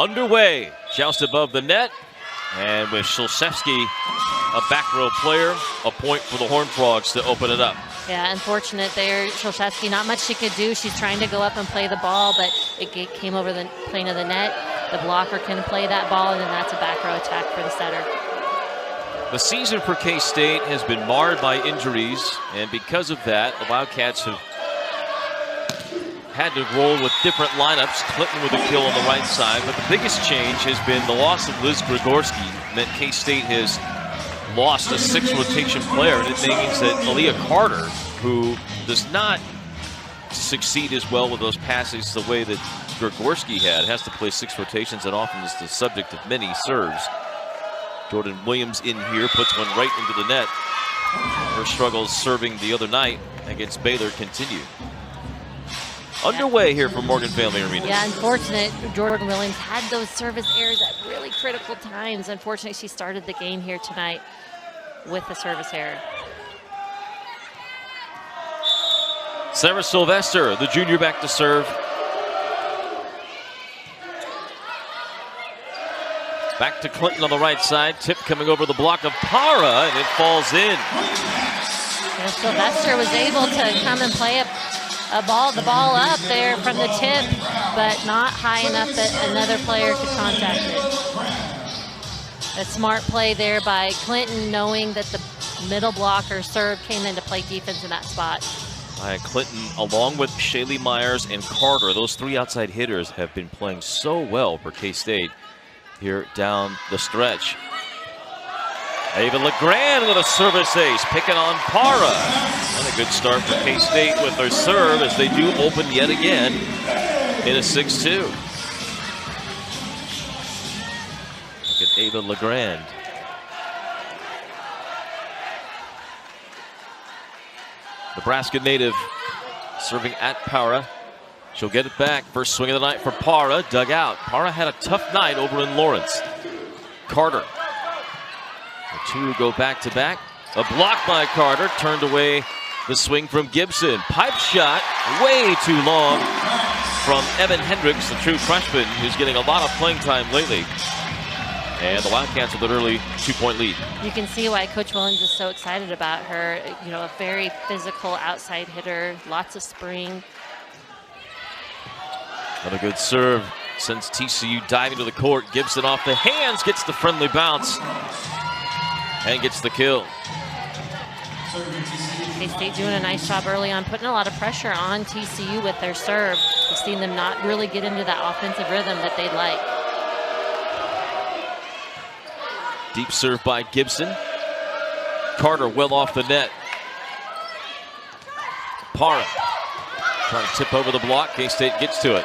underway. Joust above the net. And with Szulczewski, a back row player, a point for the Horned Frogs to open it up. Yeah, unfortunate there. Szulczewski, not much she could do. She's trying to go up and play the ball, but it came over the plane of the net. The blocker can play that ball, and then that's a back row attack for the setter. The season for K-State has been marred by injuries, and because of that, the Wildcats have had to roll with different lineups. Clinton with a kill on the right side, but the biggest change has been the loss of Liz Grigorski. Meant K-State has lost a 6th rotation player, and it means that Aaliyah Carter, who does not succeed as well with those passes the way that Grigorski has to play 6 rotations and often is the subject of many serves. Jordan Williams in here, puts one right into the net. Her struggles serving the other night against Baylor continue. Underway here for Morgan Family Arena. Yeah, unfortunate. Jordan Williams had those service errors at really critical times. Unfortunately, she started the game here tonight with a service error. Sarah Sylvester, the junior, back to serve. Back to Clinton on the right side. Tip coming over the block of Para, and it falls in. Yeah, Sylvester was able to come and play the ball up there from the tip, but not high enough that another player could contact it. A smart play there by Clinton, knowing that the middle blocker serve came in to play defense in that spot. Clinton, along with Shaylee Myers and Carter, those 3 outside hitters have been playing so well for K-State here down the stretch. Ava LeGrand with a service ace, picking on Para. And a good start for K-State with their serve as they do open yet again in a 6-2. Look at Ava LeGrand. Nebraska native serving at Para. She'll get it back. First swing of the night for Para, dug out. Para had a tough night over in Lawrence. Carter. The 2 go back to back. A block by Carter, turned away the swing from Gibson. Pipe shot, way too long from Evan Hendricks, the true freshman, who's getting a lot of playing time lately. And the Wildcats with an early 2-point lead. You can see why Coach Williams is so excited about her. You know, a very physical outside hitter, lots of spring. Another good serve sends TCU diving to the court. Gibson off the hands, gets the friendly bounce, and gets the kill. K-State doing a nice job early on, putting a lot of pressure on TCU with their serve. We've seen them not really get into that offensive rhythm that they'd like. Deep serve by Gibson. Carter well off the net. Para trying to tip over the block. K-State gets to it.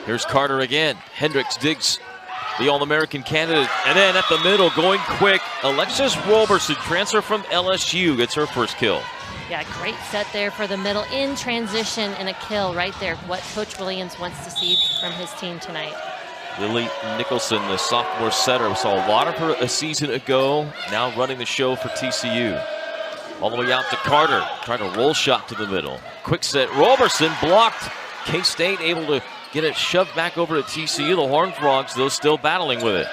Here's Carter again. Hendricks digs the All-American candidate. And then at the middle, going quick, Alexis Roberson, transfer from LSU, gets her first kill. Yeah, great set there for the middle in transition and a kill right there. What Coach Williams wants to see from his team tonight. Lily Nicholson, the sophomore setter. We saw a lot of her a season ago, now running the show for TCU. All the way out to Carter, trying to roll shot to the middle. Quick set, Roberson blocked. K-State able to get it shoved back over to TCU. The Horned Frogs, though, still battling with it.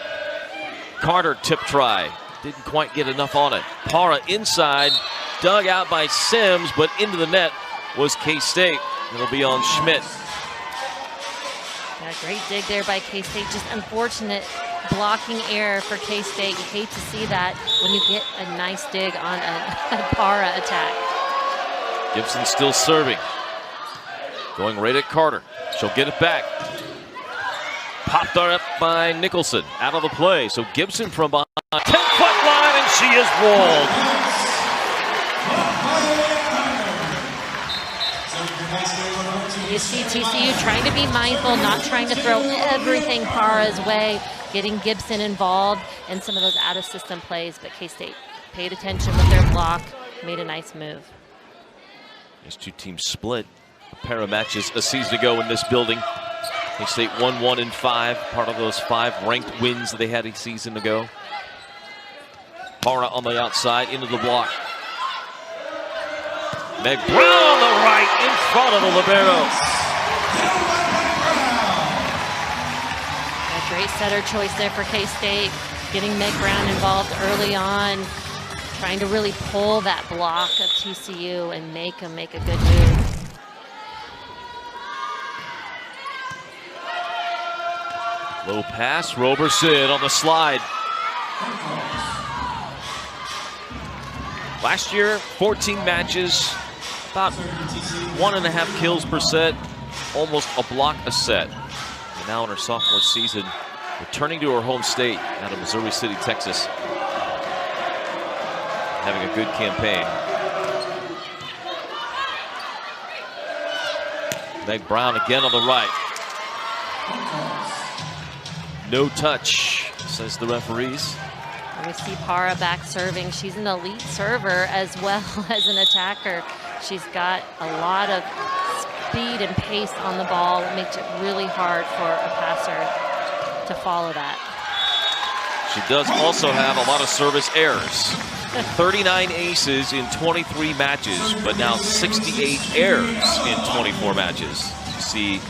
Carter tip try, didn't quite get enough on it. Para inside, dug out by Sims, but into the net was K-State. It'll be on Schmidt. Yeah, great dig there by K-State. Just unfortunate blocking error for K-State. You hate to see that when you get a nice dig on a Para attack. Gibson still serving. Going right at Carter. She'll get it back. Popped up by Nicholson. Out of the play. So Gibson from behind. 10-foot line, and she is walled. You see TCU trying to be mindful, not trying to throw everything Para's way, getting Gibson involved in some of those out-of-system plays, but K-State paid attention with their block, made a nice move. These two teams split a pair of matches a season ago in this building. K-State 1-1-5, part of those 5 ranked wins that they had a season ago. Para on the outside, into the block. Meg Brown on the right, in front of the libero. Great setter choice there for K-State, getting Meg Brown involved early on, trying to really pull that block of TCU and make them make a good move. Low pass, Roberson on the slide. Last year, 14 matches, about 1.5 kills per set, almost a block a set. And now in her sophomore season, returning to her home state out of Missouri City, Texas. Having a good campaign. Meg Brown again on the right. No touch, says the referees. And we see Para back serving. She's an elite server as well as an attacker. She's got a lot of speed and pace on the ball. It makes it really hard for a passer to follow that. She does also have a lot of service errors. 39 aces in 23 matches, but now 68 errors in 24 matches. You see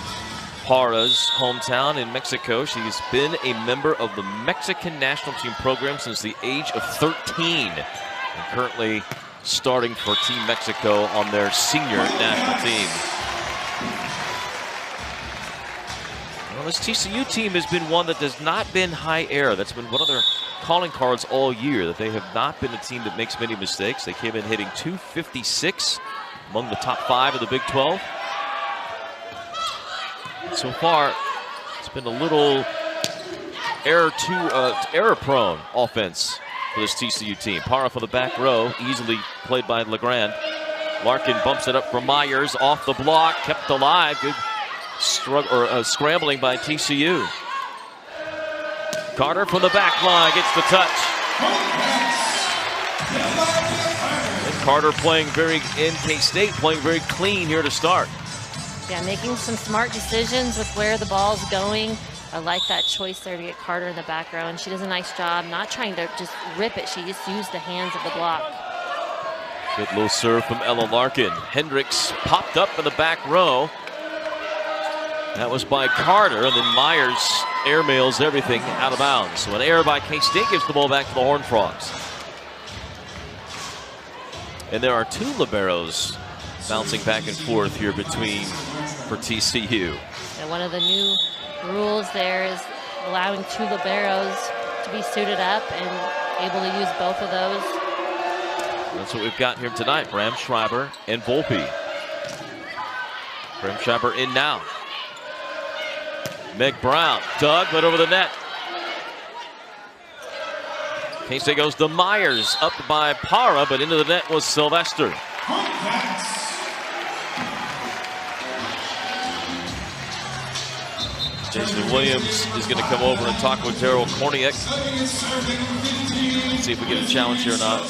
Para's hometown in Mexico. She's been a member of the Mexican national team program since the age of 13, and currently starting for Team Mexico on their senior national team. Well, this TCU team has been one that has not been high error. That's been one of their calling cards all year, that they have not been a team that makes many mistakes. They came in hitting .256, among the top 5 of the Big 12. So far, it's been a little error-prone offense for this TCU team. Para for the back row, easily played by Legrand. Larkin bumps it up for Myers, off the block, kept alive. Good scrambling by TCU. Carter from the back line gets the touch. And Carter playing in K-State, playing very clean here to start. Yeah, making some smart decisions with where the ball's going. I like that choice there to get Carter in the back row, and she does a nice job not trying to just rip it. She just used the hands of the block. Good low serve from Ella Larkin. Hendricks popped up in the back row. That was by Carter, and then Myers airmails everything out of bounds. So an error by K-State gives the ball back to the Horned Frogs. And there are 2 liberos bouncing back and forth here for TCU. And one of the new rules there is allowing 2 liberos to be suited up and able to use both of those. That's what we've got here tonight. Bram Schreiber and Volpe. Bram Schreiber in now. Meg Brown dug, but over the net. K-State goes to Myers, up by Para, but into the net was Sylvester. Jason Williams is going to come over and talk with Daryl Korniak. See if we get a challenge here or not.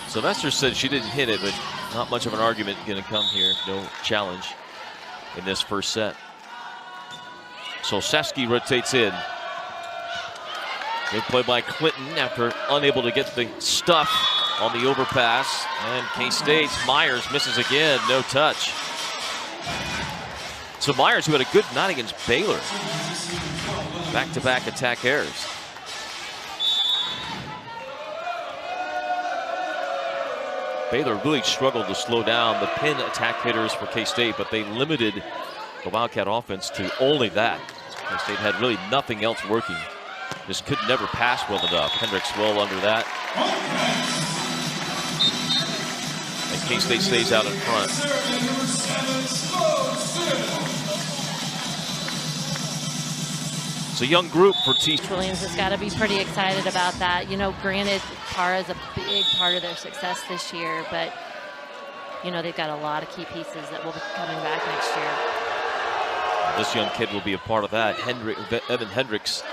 Sylvester said she didn't hit it, but not much of an argument going to come here. No challenge in this first set. So Sasky rotates in. Good play by Clinton after unable to get the stuff on the overpass. And K-State's Myers misses again, no touch. So Myers, who had a good night against Baylor. Back-to-back attack errors. Baylor really struggled to slow down the pin attack hitters for K-State, but they limited the Wildcat offense to only that. K-State had really nothing else working. Just could never pass well enough. Hendricks well under that. And K-State stays out in front. It's a young group for TCU. Williams has got to be pretty excited about that. You know, granted, Para is a big part of their success this year, but, you know, they've got a lot of key pieces that will be coming back next year. This young kid will be a part of that. Evan Hendricks.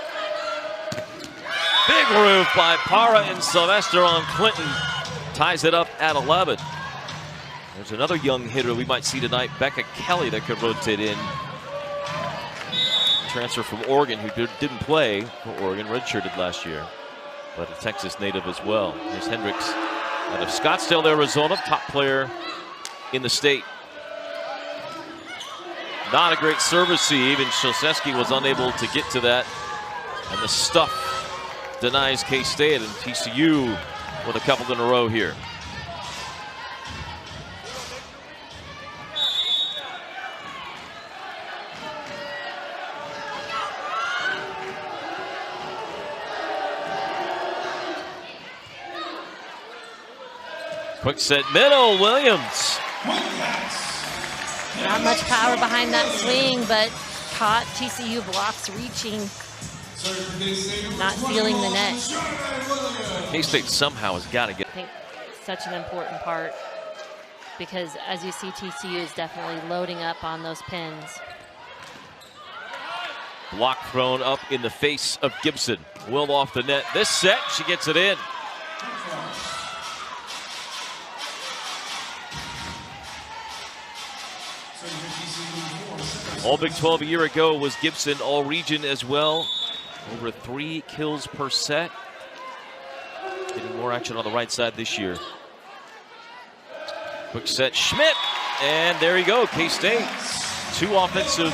Big roof by Para and Sylvester on Clinton. Ties it up at 11. There's another young hitter we might see tonight, Becca Kelly, that could rotate in. Transfer from Oregon, who didn't play for Oregon, redshirted last year, but a Texas native as well. Here's Hendricks out of Scottsdale, Arizona, top player in the state. Not a great serve receive, and Shilseski was unable to get to that. And the stuff denies K-State, and TCU with a couple in a row here. Quick set middle, Williams. Not much power behind that swing, but caught. TCU blocks reaching, not feeling the net. K-State somehow has got to get. I think such an important part, because as you see, TCU is definitely loading up on those pins. Block thrown up in the face of Gibson. Will off the net. This set, she gets it in. All Big 12 a year ago was Gibson, all region as well. Over 3 kills per set. Getting more action on the right side this year. Quick set, Schmidt, and there you go, K-State. 2 offensive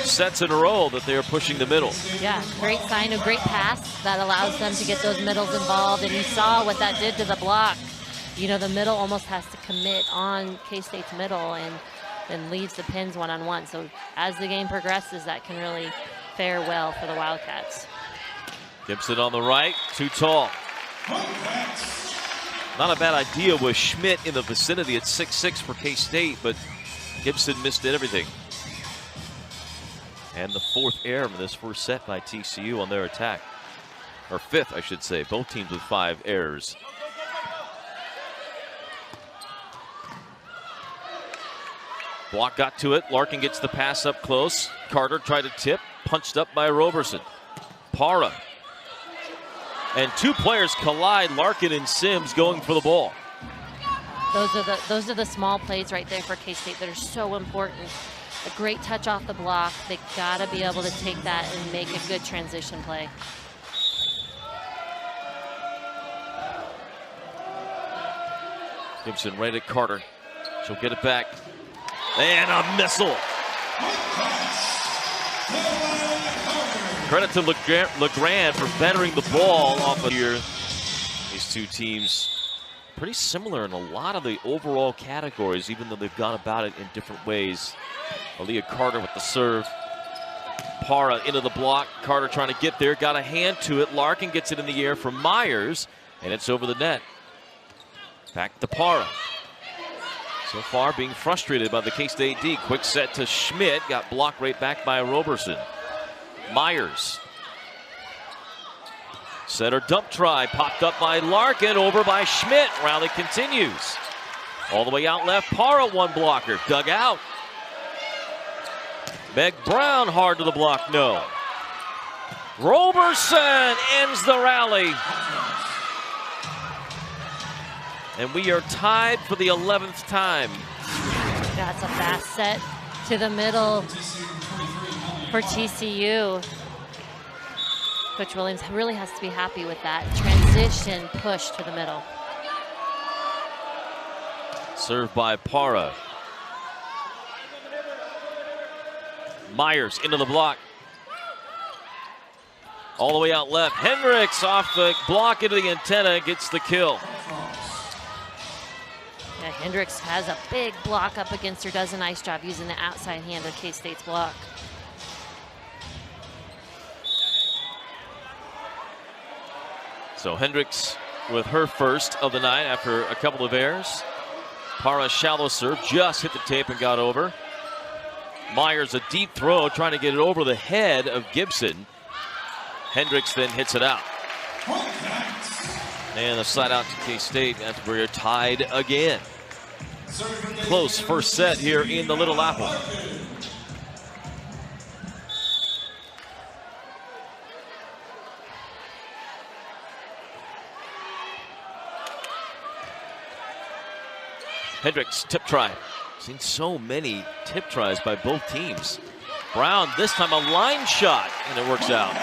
sets in a row that they are pushing the middle. Yeah, great sign, a great pass that allows them to get those middles involved, and you saw what that did to the block. You know, the middle almost has to commit on K-State's middle, and then leaves the pins one-on-one. So as the game progresses, that can really fare well for the Wildcats. Gibson on the right, too tall. Not a bad idea with Schmidt in the vicinity at 6'6" for K-State, but Gibson missed everything. And the 4th error in this first set by TCU on their attack. Or 5th, I should say. Both teams with 5 errors. Block got to it. Larkin gets the pass up close. Carter tried to tip. Punched up by Roberson. Para. And 2 players collide. Larkin and Sims going for the ball. Those are the small plays right there for K-State that are so important. A great touch off the block. They gotta be able to take that and make a good transition play. Gibson right at Carter. She'll get it back. And a missile. Credit to LeGrand for bettering the ball off of here. These 2 teams pretty similar in a lot of the overall categories, even though they've gone about it in different ways. Aaliyah Carter with the serve. Para into the block. Carter trying to get there. Got a hand to it. Larkin gets it in the air from Myers, and it's over the net. Back to Para. So far being frustrated by the K-State D. Quick set to Schmidt. Got blocked right back by Roberson. Myers. Center dump try. Popped up by Larkin. Over by Schmidt. Rally continues. All the way out left. Para one blocker. Dug out. Meg Brown hard to the block. No. Roberson ends the rally. And we are tied for the 11th time. That's a fast set to the middle for TCU. Coach Williams really has to be happy with that transition push to the middle. Served by Para. Myers into the block. All the way out left. Hendricks off the block into the antenna, gets the kill. Yeah, Hendricks has a big block up against her, does a nice job using the outside hand of K-State's block. So Hendricks with her first of the night after a couple of errors. Para shallow serve, just hit the tape and got over. Myers a deep throw, trying to get it over the head of Gibson. Hendricks then hits it out. And the slide out to K-State as we're tied again. Close first set here in the Little Apple. Hendricks tip try. Seen so many tip tries by both teams. Brown this time a line shot, and it works out.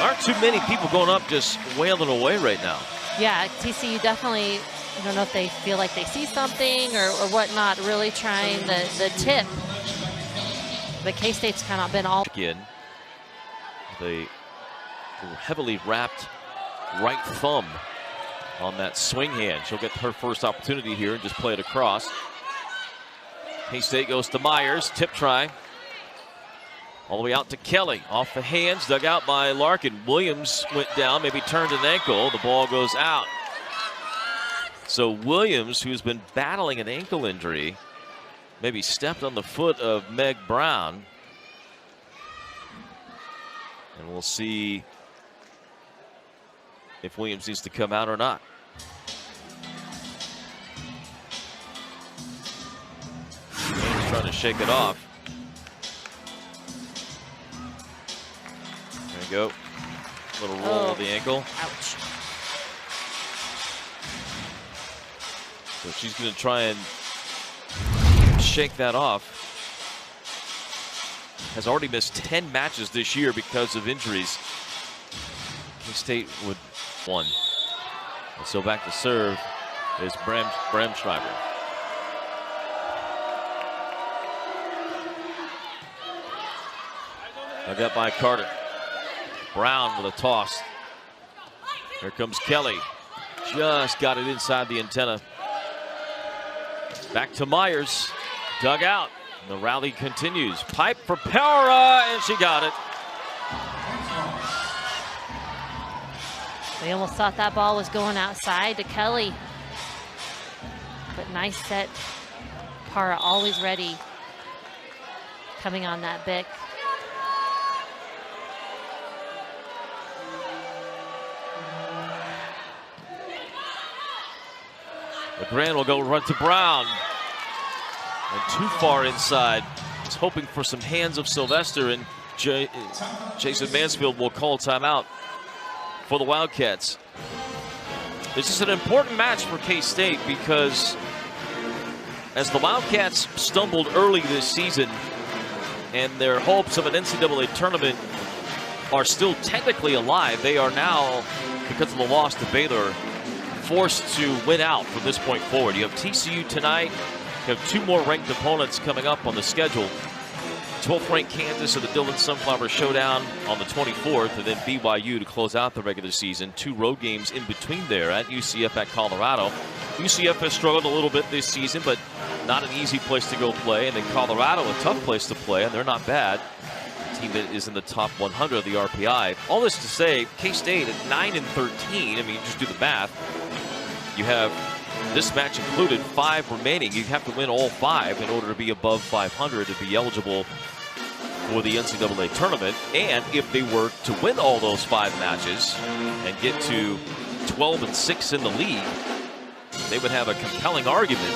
Aren't too many people going up just wailing away right now. Yeah, TCU definitely I don't know if they feel like they see something or whatnot, really trying the tip. But K-State's kind of been all in. The heavily wrapped right thumb on that swing hand. She'll get her first opportunity here and just play it across. K-State goes to Myers, tip try. All the way out to Kelly, off the hands, dug out by Larkin. Williams went down, maybe turned an ankle. The ball goes out. So Williams, who's been battling an ankle injury, maybe stepped on the foot of Meg Brown. And we'll see if Williams needs to come out or not. He's trying to shake it off. There you go. Little roll of the ankle. Ouch. So she's going to try and shake that off. Has already missed 10 matches this year because of injuries. K-State would one. And so back to serve is Bramschreiber. Dug up by Carter. Brown with a toss. Here comes Kelly. Just got it inside the antenna. Back to Myers. Dug out. The rally continues. Pipe for Para, and she got it. We almost thought that ball was going outside to Kelly. But nice set. Para always ready. Coming on that Bic. LeGrand will go run to Brown. And too far inside. He's hoping for some hands of Sylvester, and Jason Mansfield will call timeout for the Wildcats. This is an important match for K-State because as the Wildcats stumbled early this season and their hopes of an NCAA tournament are still technically alive, they are now, because of the loss to Baylor, forced to win out from this point forward. You have TCU tonight. You have two more ranked opponents coming up on the schedule. 12th ranked Kansas and the Dillon Sunflower Showdown on the 24th, and then BYU to close out the regular season. Two road games in between there at UCF at Colorado. UCF has struggled a little bit this season, but not an easy place to go play. And then Colorado, a tough place to play, and they're not bad. A team that is in the top 100 of the RPI. All this to say, K-State at 9-13. I mean, just do the math. You have this match included 5 remaining. You have to win all 5 in order to be above 500 to be eligible for the NCAA tournament. And if they were to win all those 5 matches and get to 12-6 in the league, they would have a compelling argument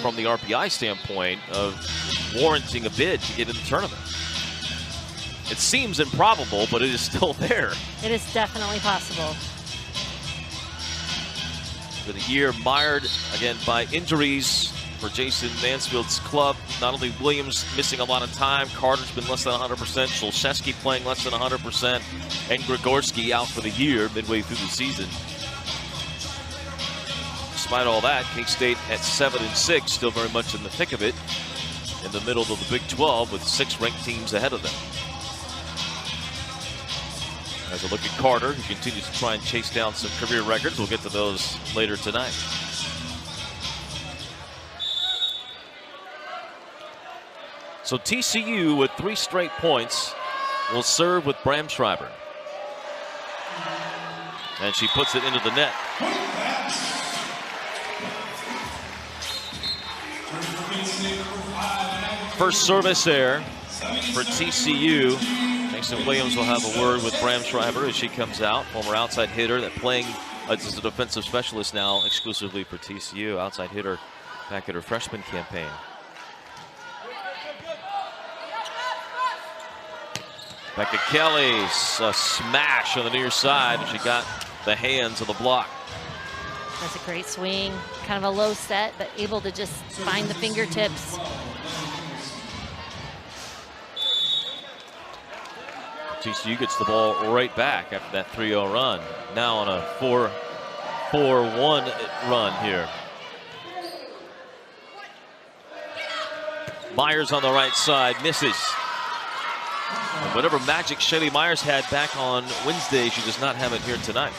from the RPI standpoint of warranting a bid to get in the tournament. It seems improbable, but it is still there. It is definitely possible. For the year mired again by injuries for Jason Mansfield's club. Not only Williams missing a lot of time, Carter's been less than 100%, Szulczewski playing less than 100%, and Gregorski out for the year midway through the season. Despite all that, K-State at 7-6, still very much in the thick of it, in the middle of the Big 12 with 6 ranked teams ahead of them. As a look at Carter, who continues to try and chase down some career records. We'll get to those later tonight. So TCU with 3 straight points will serve with Bramschreiber. And she puts it into the net. First service there for TCU. Mason Williams will have a word with Bramschreiber as she comes out. Former outside hitter that playing as a defensive specialist now exclusively for TCU. Outside hitter back at her freshman campaign. Back to Kelly. A smash on the near side, and she got the hands of the block. That's a great swing. Kind of a low set, but able to just find the fingertips. TCU gets the ball right back after that 3-0 run. Now on a 4-1 run here. Myers on the right side, misses. And whatever magic Shelly Myers had back on Wednesday, she does not have it here tonight.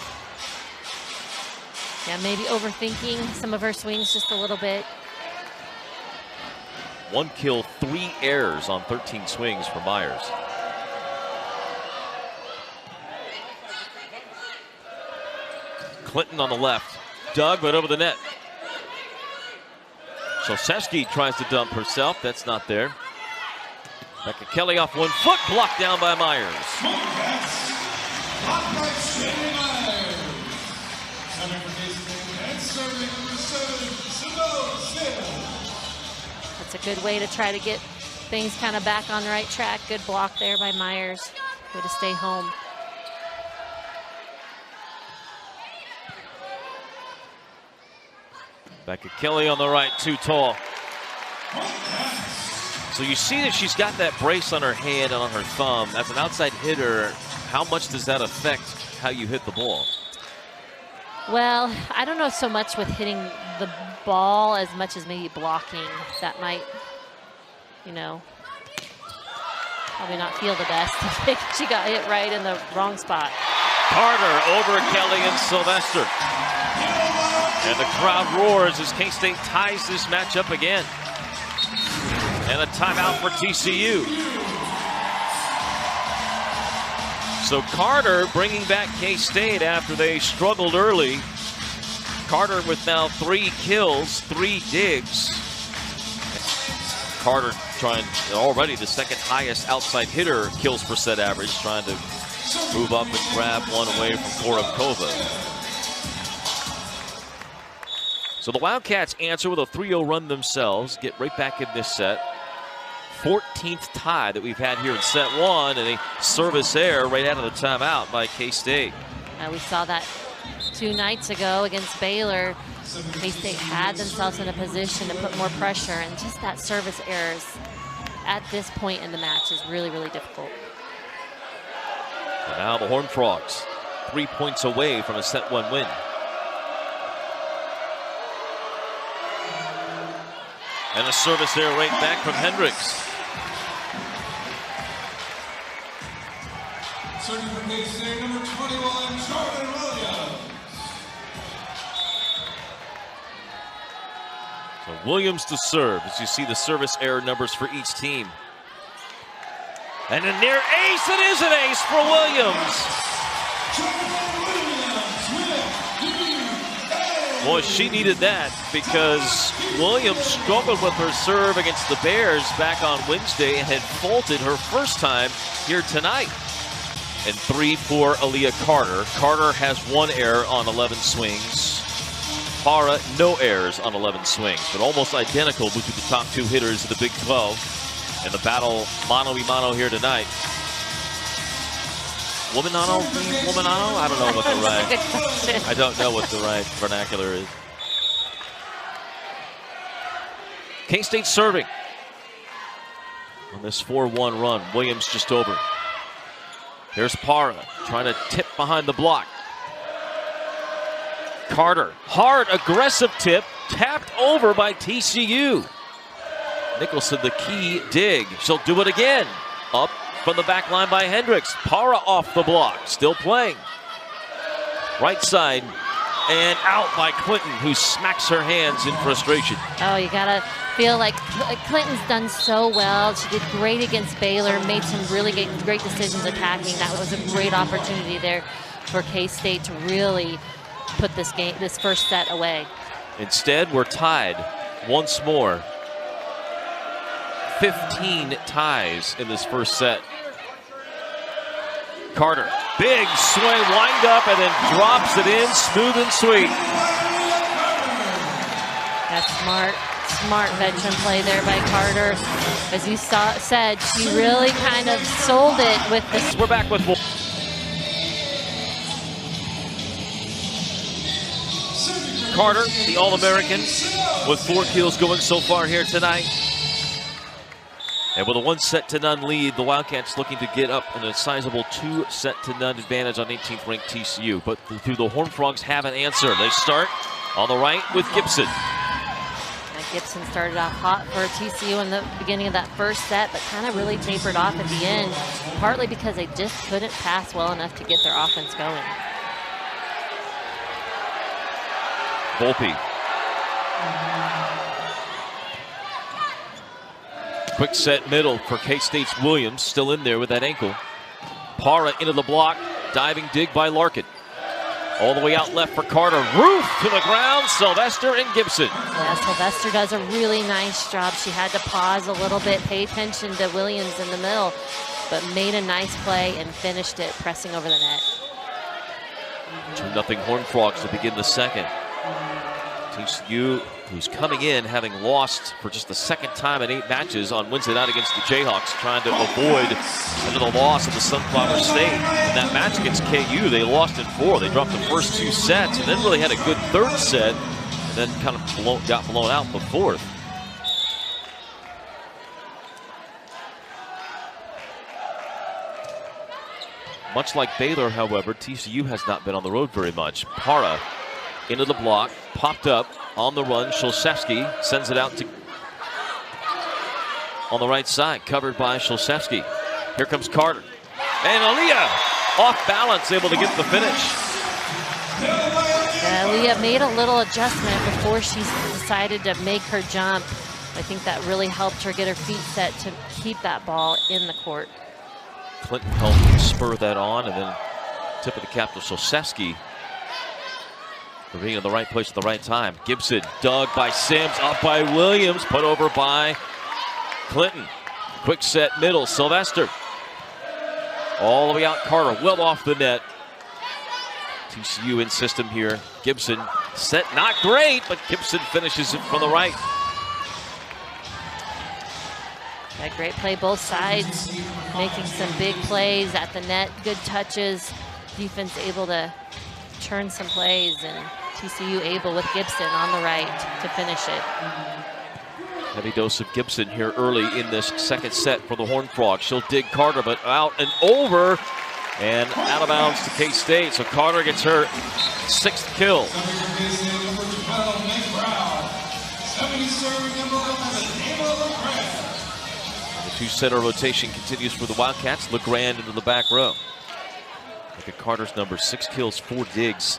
Yeah, maybe overthinking some of her swings just a little bit. 1 kill, 3 errors on 13 swings for Myers. Clinton on the left, dug but over the net. Sosewski tries to dump herself, that's not there. Becca Kelly off 1 foot, blocked down by Myers. That's a good way to try to get things kind of back on the right track. Good block there by Myers. Way to stay home. Becca Kelly on the right, too tall. So you see that she's got that brace on her hand and on her thumb. As an outside hitter, how much does that affect how you hit the ball? Well, I don't know so much with hitting the ball as much as maybe blocking. That might, you know, probably not feel the best. I think she got hit right in the wrong spot. Carter over Kelly and Sylvester. And the crowd roars as K-State ties this matchup again. And a timeout for TCU. So Carter bringing back K-State after they struggled early. Carter with now 3 kills, 3 digs. Carter trying already the second highest outside hitter kills per set average, trying to move up and grab one away from Korovkova. So the Wildcats answer with a 3-0 run themselves, get right back in this set. 14th tie that we've had here in set 1, and a service error right out of the timeout by K-State. We saw that 2 nights ago against Baylor. K-State had themselves in a position to put more pressure, and just that service errors at this point in the match is really, really difficult. And now the Horned Frogs, 3 points away from a set 1 win. And a service error right back from Hendricks. Serving for K-State, number 21, Jordan Williams. So Williams to serve, as you see the service error numbers for each team. And a near ace, it is an ace for Williams. Boy, she needed that because Williams struggled with her serve against the Bears back on Wednesday and had faulted her first time here tonight. And 3 for Aaliyah Carter. Carter has 1 error on 11 swings. Parra, no errors on 11 swings, but almost identical between the top 2 hitters of the Big 12 in the battle mano-a-mano here tonight. Womanano? Womanano? I don't know what the right. I don't know what the right vernacular is. K-State serving on this 4-1 run. Williams just over. Here's Parra trying to tip behind the block. Carter, hard, aggressive tip, tapped over by TCU. Nicholson, the key dig. She'll do it again. Up from the back line by Hendricks. Parra off the block, still playing. Right side, and out by Clinton, who smacks her hands in frustration. Oh, you gotta feel like Clinton's done so well. She did great against Baylor, made some really great decisions attacking. That was a great opportunity there for K-State to really put this first set away. Instead, we're tied once more. 15 ties in this first set. Carter, big swing, wind up, and then drops it in, smooth and sweet. That's smart veteran play there by Carter. As you said, she really kind of sold it with this. We're back with more. Carter, the All-American, with 4 kills going so far here tonight. And with a 1-0 lead, the Wildcats looking to get up in a sizable 2-0 advantage on 18th ranked TCU. But the Horned Frogs have an answer. They start on the right with Gibson. Gibson started off hot for TCU in the beginning of that first set, but kind of really tapered off at the end, partly because they just couldn't pass well enough to get their offense going. Volpe. Quick set middle for K-State's Williams, still in there with that ankle. Parra into the block, diving dig by Larkin. All the way out left for Carter. Roof to the ground, Sylvester and Gibson. Yeah, Sylvester does a really nice job. She had to pause a little bit, pay attention to Williams in the middle, but made a nice play and finished it, pressing over the net. 2-0 Horned Frogs to begin the second. TCU, who's coming in having lost for just the second time in 8 matches on Wednesday night against the Jayhawks, trying to avoid another loss at the Sunflower State. In that match against KU, they lost in 4. They dropped the first 2 sets and then really had a good third set and then kind of got blown out in the fourth. Much like Baylor, however, TCU has not been on the road very much. Parra into the block, popped up on the run. Shulsevsky sends it out to on the right side, covered by Shulsevsky. Here comes Carter. And Aaliyah off balance, able to get the finish. Aaliyah made a little adjustment before she decided to make her jump. I think that really helped her get her feet set to keep that ball in the court. Clinton helped spur that on, and then tip of the cap to Shulsevsky for being in the right place at the right time. Gibson dug by Sims, up by Williams, put over by Clinton. Quick set middle, Sylvester. All the way out, Carter, well off the net. TCU in system here. Gibson set, not great, but Gibson finishes it from the right. A great play both sides, making some big plays at the net, good touches. Defense able to turn some plays, and TCU able with Gibson on the right to finish it. Heavy dose of Gibson here early in this second set for the Horned Frogs. She'll dig Carter, but out and over and out of bounds to K-State. So Carter gets her 6th kill. The 2-setter rotation continues for the Wildcats. LeGrand into the back row. Look at Carter's number, 6 kills, 4 digs.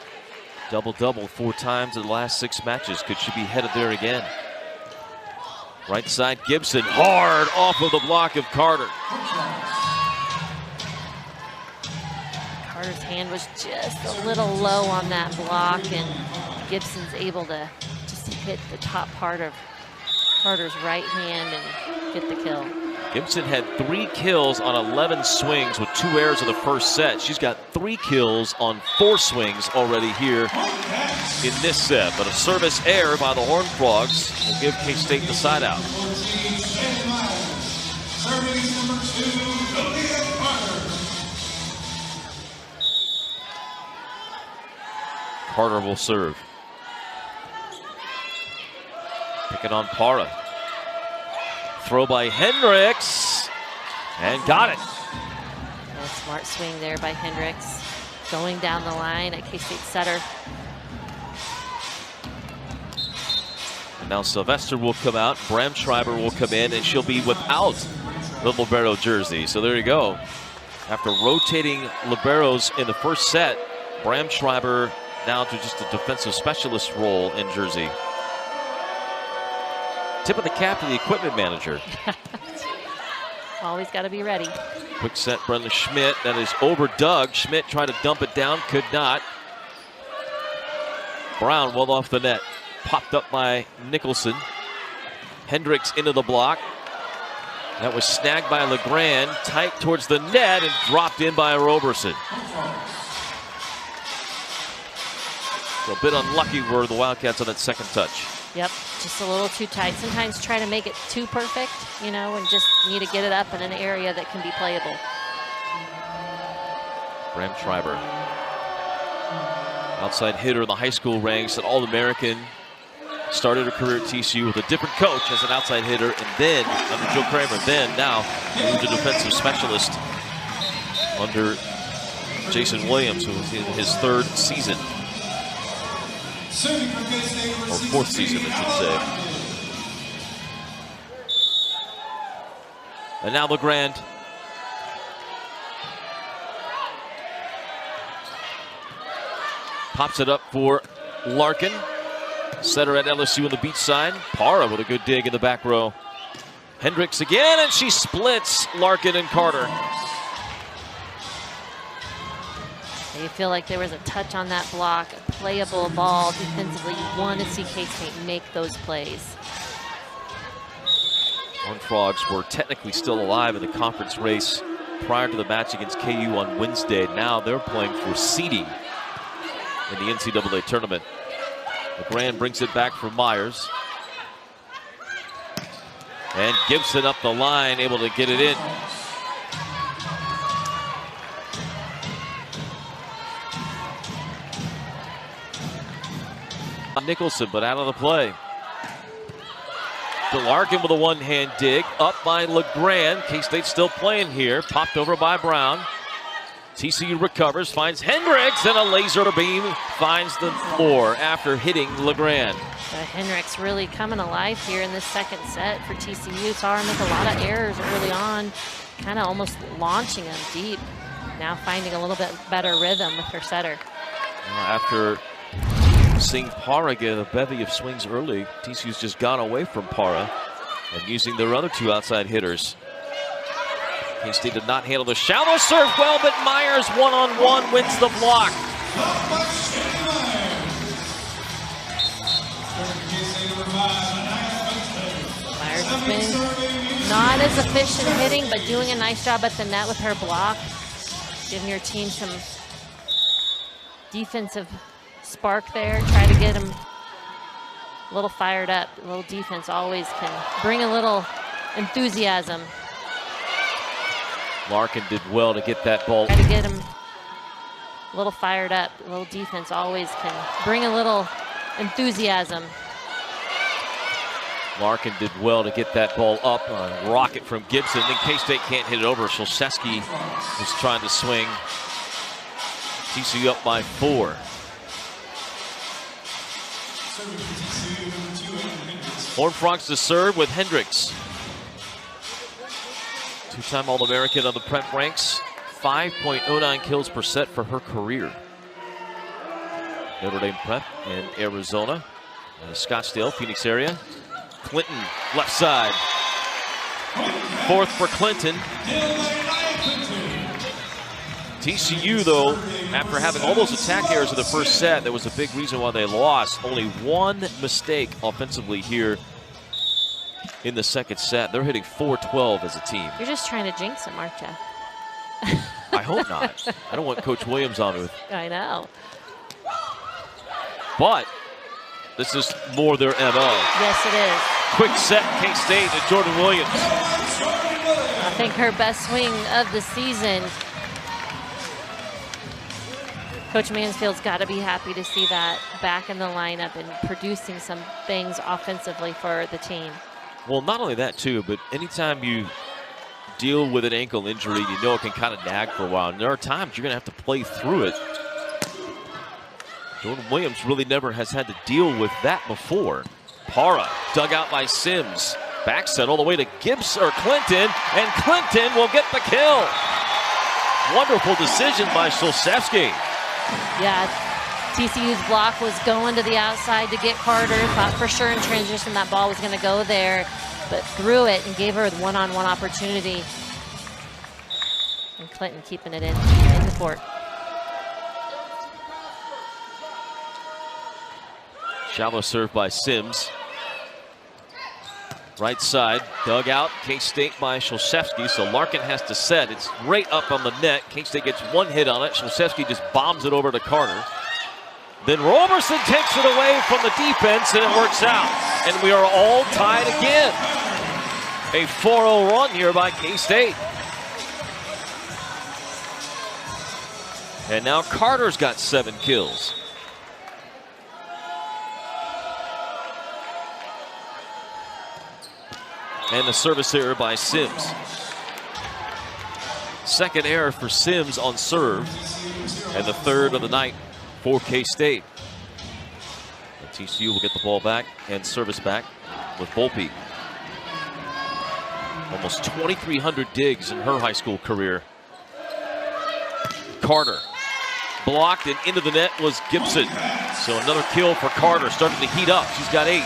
Double-double 4 times in the last 6 matches. Could she be headed there again? Right side, Gibson, hard off of the block of Carter. Carter's hand was just a little low on that block, and Gibson's able to just hit the top part of Carter's right hand and get the kill. Gibson had 3 kills on 11 swings with 2 errors in the first set. She's got 3 kills on 4 swings already here in this set. But a service error by the Horned Frogs will give K-State the side out. Carter will serve. Picking on Parra. Throw by Hendricks, and got it. A smart swing there by Hendricks, going down the line at K-State setter. And now Sylvester will come out, Bramschreiber will come in, and she'll be without the libero jersey. So there you go. After rotating liberos in the first set, Bramschreiber now to just a defensive specialist role in jersey. Tip of the cap to the equipment manager. Always got to be ready. Quick set, Brenda Schmidt. That is over Doug. Schmidt tried to dump it down, could not. Brown well off the net. Popped up by Nicholson. Hendricks into the block. That was snagged by LeGrand. Tight towards the net and dropped in by Roberson. So a bit unlucky were the Wildcats on that second touch. Yep, just a little too tight. Sometimes try to make it too perfect, you know, and just need to get it up in an area that can be playable. Bramschreiber. Outside hitter in the high school ranks, an All-American. Started her career at TCU with a different coach as an outside hitter, and then under Joe Kramer, then now moved to defensive specialist under Jason Williams, who was in his third season. Or fourth season, I should say. And now LeGrand. Pops it up for Larkin. Setter at LSU on the beach side. Parra with a good dig in the back row. Hendricks again, and she splits Larkin and Carter. You feel like there was a touch on that block, a playable ball defensively. You want to see K-State make those plays. Horned Frogs were technically still alive in the conference race prior to the match against KU on Wednesday. Now they're playing for seeding in the NCAA tournament. LeGrand brings it back for Myers. And Gibson up the line, able to get it in. Nicholson, but out of the play. Larkin with a one-hand dig, up by LeGrand. K-State still playing here, popped over by Brown. TCU recovers, finds Hendricks, and a laser beam finds the floor after hitting LeGrand. Hendricks really coming alive here in this second set for TCU. Saw her make a lot of errors early on, kind of almost launching them deep. Now finding a little bit better rhythm with her setter. After seeing Parra get a bevy of swings early, TCU's just gone away from Parra and using their other two outside hitters. K-State did not handle the shallow serve well, but Myers one-on-one wins the block. Myers has been not as efficient hitting, but doing a nice job at the net with her block, giving your team some defensive spark there. Try to get them a little fired up. A little defense always can bring a little enthusiasm. Larkin did well to get that ball. Try to get him a little fired up. A little defense always can bring a little enthusiasm. Larkin did well to get that ball up. A rocket from Gibson. Then K-State can't hit it over. Szulczewski was trying to swing. TCU up by 4. Horned Frogs to serve with Hendricks. Two-time All-American on the prep ranks. 5.09 kills per set for her career. Notre Dame prep in Arizona, Scottsdale, Phoenix area. Clinton, left side. Fourth for Clinton. TCU, though, after having all those attack errors in the first set, that was a big reason why they lost. Only one mistake offensively here in the second set. They're hitting .412 as a team. You're just trying to jinx them, aren't you? I hope not. I don't want Coach Williams on with. I know. But this is more their MO. Yes, it is. Quick set, K-State to Jordan Williams. I think her best swing of the season. Coach Mansfield's got to be happy to see that back in the lineup and producing some things offensively for the team. Well, not only that, too, but anytime you deal with an ankle injury, you know it can kind of nag for a while. And there are times you're going to have to play through it. Jordan Williams really never has had to deal with that before. Parra dug out by Sims. Back set all the way to Gibson or Clinton, and Clinton will get the kill. Wonderful decision by Szulczewski. Yeah, TCU's block was going to the outside to get Carter. Thought for sure in transition that ball was going to go there, but threw it and gave her the one-on-one opportunity. And Clinton keeping it in the court. Shallow serve by Sims. Right side, dug out, K-State by Szulczewski, so Larkin has to set. It's right up on the net. K-State gets one hit on it. Szulczewski just bombs it over to Carter. Then Roberson takes it away from the defense, and it works out. And we are all tied again. A 4-0 run here by K-State. And now Carter's got 7 kills. And the service error by Sims. Second error for Sims on serve, and the third of the night for K-State. TCU will get the ball back and service back with Volpe. Almost 2,300 digs in her high school career. Carter blocked, and into the net was Gibson. So another kill for Carter, starting to heat up. She's got 8.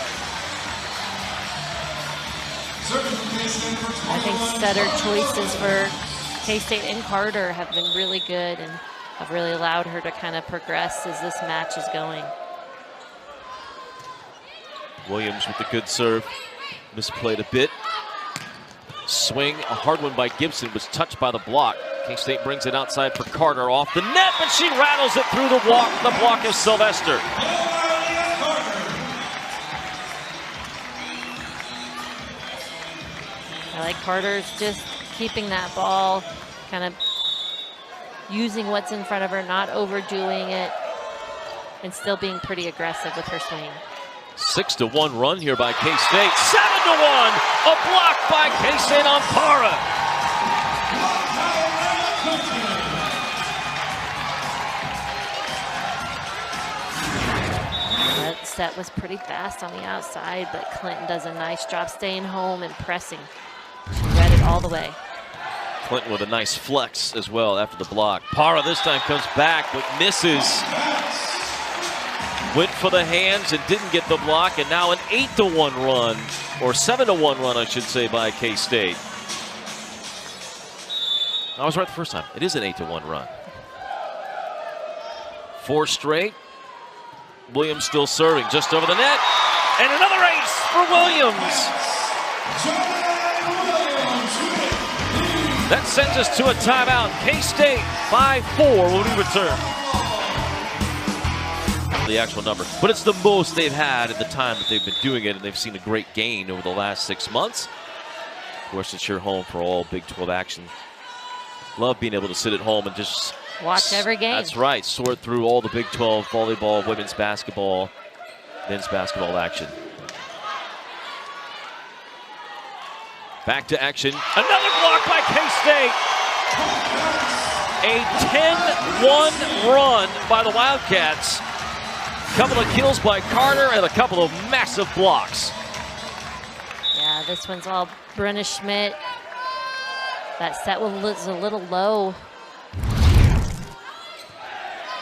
I think setter choices for K-State and Carter have been really good and have really allowed her to kind of progress as this match is going. Williams with the good serve. Misplayed a bit. Swing, a hard one by Gibson, was touched by the block. K-State brings it outside for Carter off the net, but she rattles it through the block of Sylvester. I like Carter's just keeping that ball, kind of using what's in front of her, not overdoing it, and still being pretty aggressive with her swing. 6-1 run here by K-State. 7-1, a block by K-State on Para. That set was pretty fast on the outside, but Clinton does a nice job staying home and pressing. She read it all the way. Clinton with a nice flex as well after the block. Para this time comes back, but misses. Went for the hands and didn't get the block, and now an 8-1 run, or 7-1 run, I should say, by K-State. I was right the first time. It is an 8-1 run. 4 straight. Williams still serving just over the net, and another ace for Williams. That sends us to a timeout. K-State 5-4 when we return. The actual number, but it's the most they've had in the time that they've been doing it, and they've seen a great gain over the last 6 months. Of course, it's your home for all Big 12 action. Love being able to sit at home and just watch every game. That's right, sort through all the Big 12 volleyball, women's basketball, men's basketball action. Back to action. Another block by K-State. A 10-1 run by the Wildcats. Couple of kills by Carter and a couple of massive blocks. Yeah, this one's all Brenna Schmidt. That set was a little low.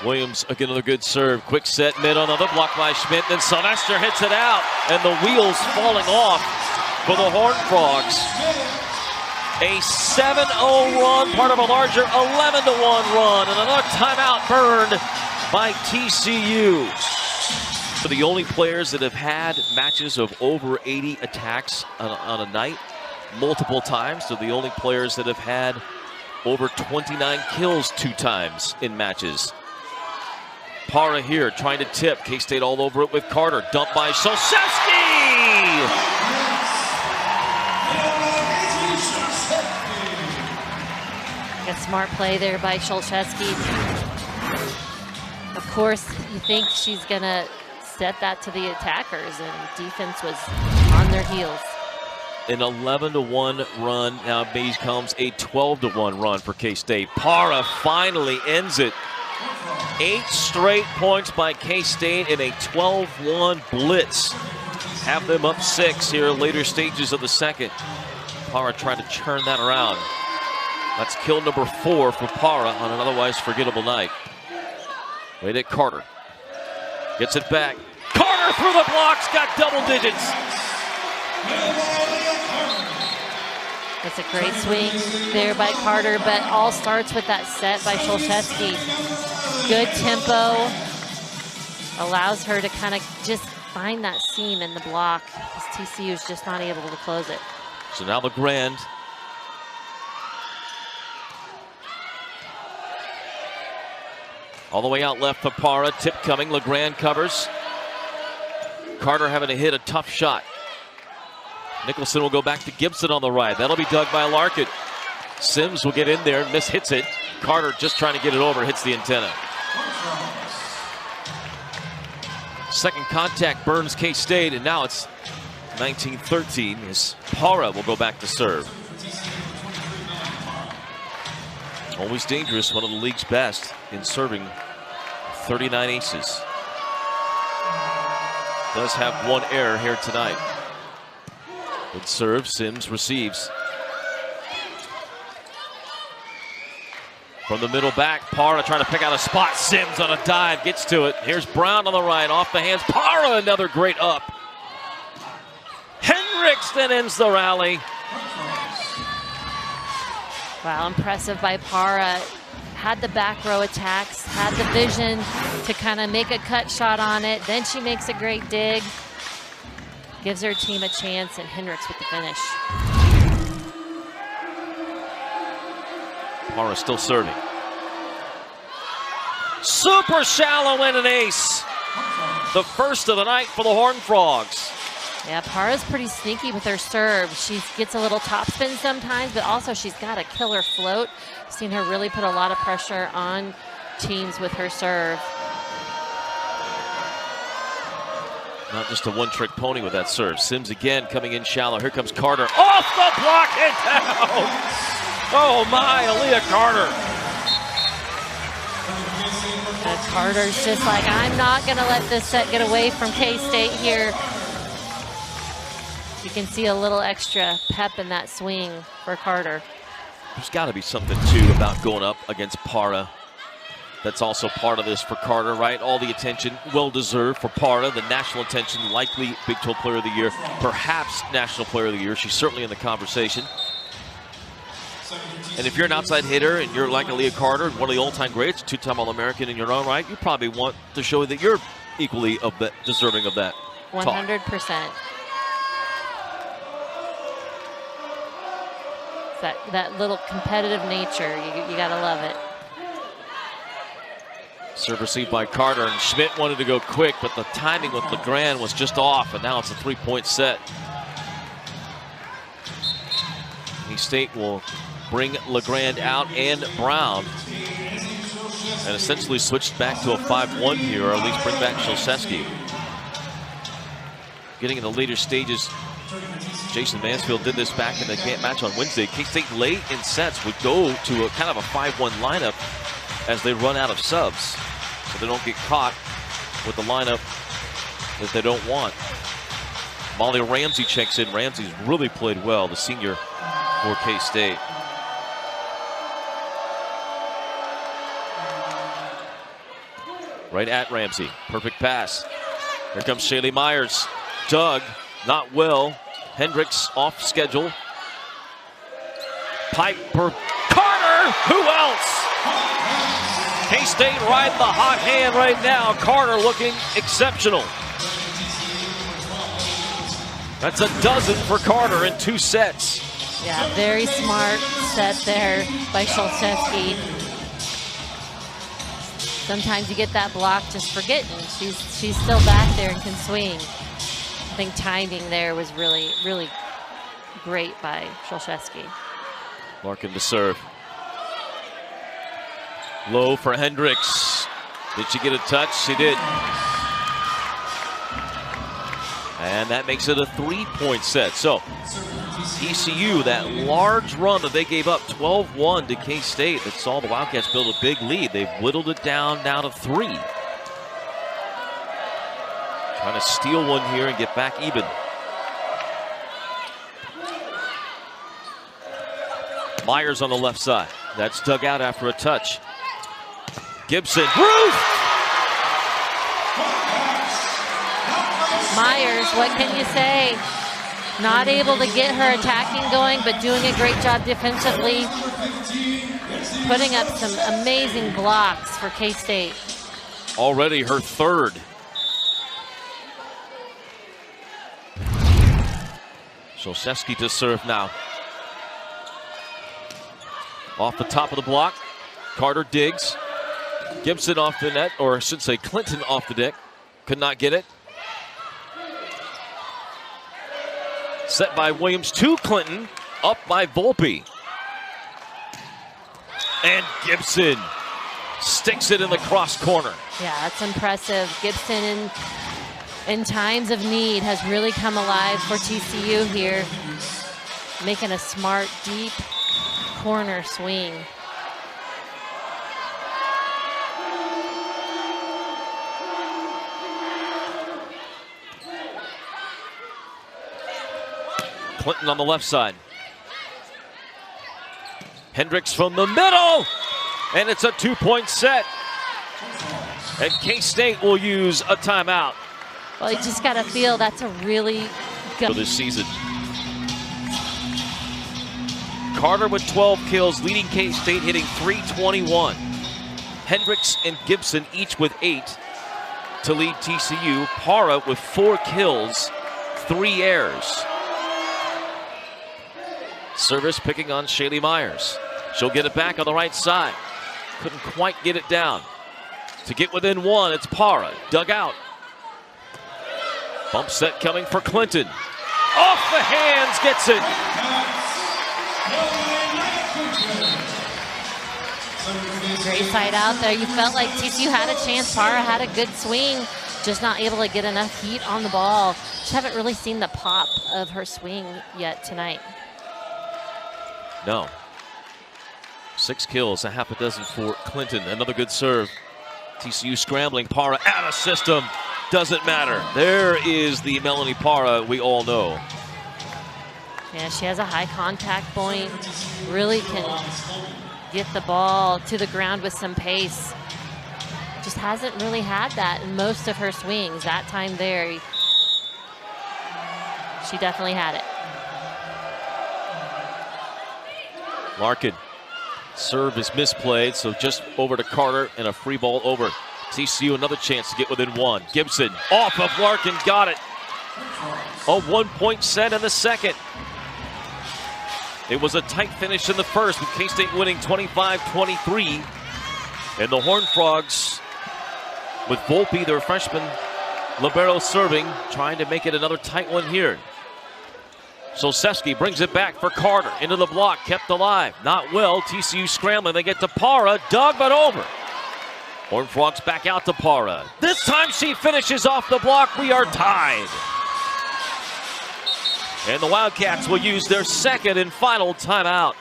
Williams again, another good serve. Quick set mid on another block by Schmidt. Then Sylvester hits it out, and the wheels falling off for the Horned Frogs. A 7-0 run, part of a larger 11-1 run, and another timeout burned by TCU. For the only players that have had matches of over 80 attacks on a night, multiple times. They're the only players that have had over 29 kills 2 times in matches. Para here trying to tip. K-State all over it with Carter. Dumped by Solszewski! A smart play there by Solszewski. Of course, you think she's gonna set that to the attackers, and defense was on their heels. An 11-1 run. Now becomes a 12-1 run for K-State. Para finally ends it. 8 straight points by K-State in a 12-1 blitz. Have them up 6 here later stages of the second. Para trying to turn that around. That's kill number 4 for Para on an otherwise forgettable night. Wait at Carter. Gets it back. Carter through the blocks, got double digits. That's a great swing there by Carter, but all starts with that set by Solszewski. Good tempo. Allows her to kind of just find that seam in the block, because TCU is just not able to close it. So now LeGrand. All the way out left for Para. Tip coming. LeGrand covers. Carter having to hit a tough shot. Nicholson will go back to Gibson on the right. That'll be dug by Larkin. Sims will get in there and hits it. Carter just trying to get it over. Hits the antenna. Second contact burns K-State, and now it's 19-13 as Para will go back to serve. Always dangerous, one of the league's best in serving, 39 aces. Does have one error here tonight. Good serve, Sims receives. From the middle back, Para trying to pick out a spot. Sims on a dive, gets to it. Here's Brown on the right, off the hands. Para, another great up. Hendricks then ends the rally. Wow, impressive by Para. Had the back row attacks, had the vision to kind of make a cut shot on it. Then she makes a great dig. Gives her team a chance, and Hendricks with the finish. Para still serving. Super shallow and an ace. The first of the night for the Horned Frogs. Yeah, Para's pretty sneaky with her serve. She gets a little topspin sometimes, but also she's got a killer float. Seen her really put a lot of pressure on teams with her serve. Not just a one-trick pony with that serve. Sims again coming in shallow. Here comes Carter. Off the block and down! Oh my, Aaliyah Carter. Carter's just like, I'm not going to let this set get away from K-State here. You can see a little extra pep in that swing for Carter. There's got to be something, too, about going up against Para. That's also part of this for Carter, right? All the attention, well-deserved for Para. The national attention, likely Big 12 Player of the Year, perhaps National Player of the Year. She's certainly in the conversation. And if you're an outside hitter and you're like Aaliyah Carter, one of the all-time greats, two-time All-American in your own right, you probably want to show that you're equally deserving of that 100%. That little competitive nature, you gotta love it. Serve received by Carter, and Schmidt wanted to go quick, but the timing with LeGrand was just off, and now it's a three-point set. K-State will bring LeGrand out and Brown, and essentially switched back to a 5-1 here, or at least bring back Shilsevsky. Getting in the later stages, Jason Mansfield did this back in the match on Wednesday. K-State late in sets would go to a kind of a 5-1 lineup as they run out of subs, so they don't get caught with the lineup that they don't want. Molly Ramsey checks in. Ramsey's really played well, the senior for K-State. Right at Ramsey. Perfect pass. Here comes Shaylee Myers. Dug, not well. Hendricks off schedule. Piper. Carter! Who else? K-State riding the hot hand right now. Carter looking exceptional. That's a dozen for Carter in 2 sets. Yeah, very smart set there by Shilsevsky. Sometimes you get that block just forgetting. She's still back there and can swing. I think timing there was really, really great by Shilsevsky. Larkin to serve. Low for Hendricks. Did she get a touch? She did. And that makes it a 3-point set. So TCU, that large run that they gave up, 12-1 to K-State, that saw the Wildcats build a big lead. They've whittled it down now to 3. Trying to steal one here and get back even. Myers on the left side. That's dug out after a touch. Gibson. Ruth! Myers, what can you say? Not able to get her attacking going, but doing a great job defensively. Putting up some amazing blocks for K-State. Already her 3rd. Shilsevsky to serve now. Off the top of the block. Carter digs. Gibson off the net, or I should say Clinton off the deck. Could not get it. Set by Williams to Clinton, up by Volpe. And Gibson sticks it in the cross corner. Yeah, that's impressive. Gibson in times of need has really come alive for TCU here, making a smart, deep corner swing. Clinton on the left side. Hendricks from the middle, and it's a 2-point set. And K-State will use a timeout. Well, you just got to feel that's a really good for this season. Carter with 12 kills, leading K-State, hitting .321. Hendricks and Gibson each with 8 to lead TCU. Para with 4 kills, 3 errors. Service picking on Shaylee Myers. She'll get it back on the right side. Couldn't quite get it down. To get within 1, it's Para, dug out. Bump set coming for Clinton. Off the hands, gets it. Great side out there. You felt like TCU had a chance. Para had a good swing, just not able to get enough heat on the ball. Just haven't really seen the pop of her swing yet tonight. No. 6 kills, a half a dozen for Clinton. Another good serve. TCU scrambling. Para out of system. Doesn't matter. There is the Melanie Para we all know. Yeah, she has a high contact point. Really can get the ball to the ground with some pace. Just hasn't really had that in most of her swings. That time there, she definitely had it. Larkin. Serve is misplayed, so just over to Carter and a free ball over. TCU another chance to get within 1. Gibson off of Larkin, got it. A 1-point set in the second. It was a tight finish in the first with K-State winning 25-23. And the Horned Frogs with Volpe, their freshman libero, serving, trying to make it another tight one here. Solsevsky brings it back for Carter. Into the block, kept alive. Not well. TCU scrambling. They get to Para. Dug, but over. Horned Frogs back out to Para. This time she finishes off the block. We are tied. And the Wildcats will use their second and final timeout.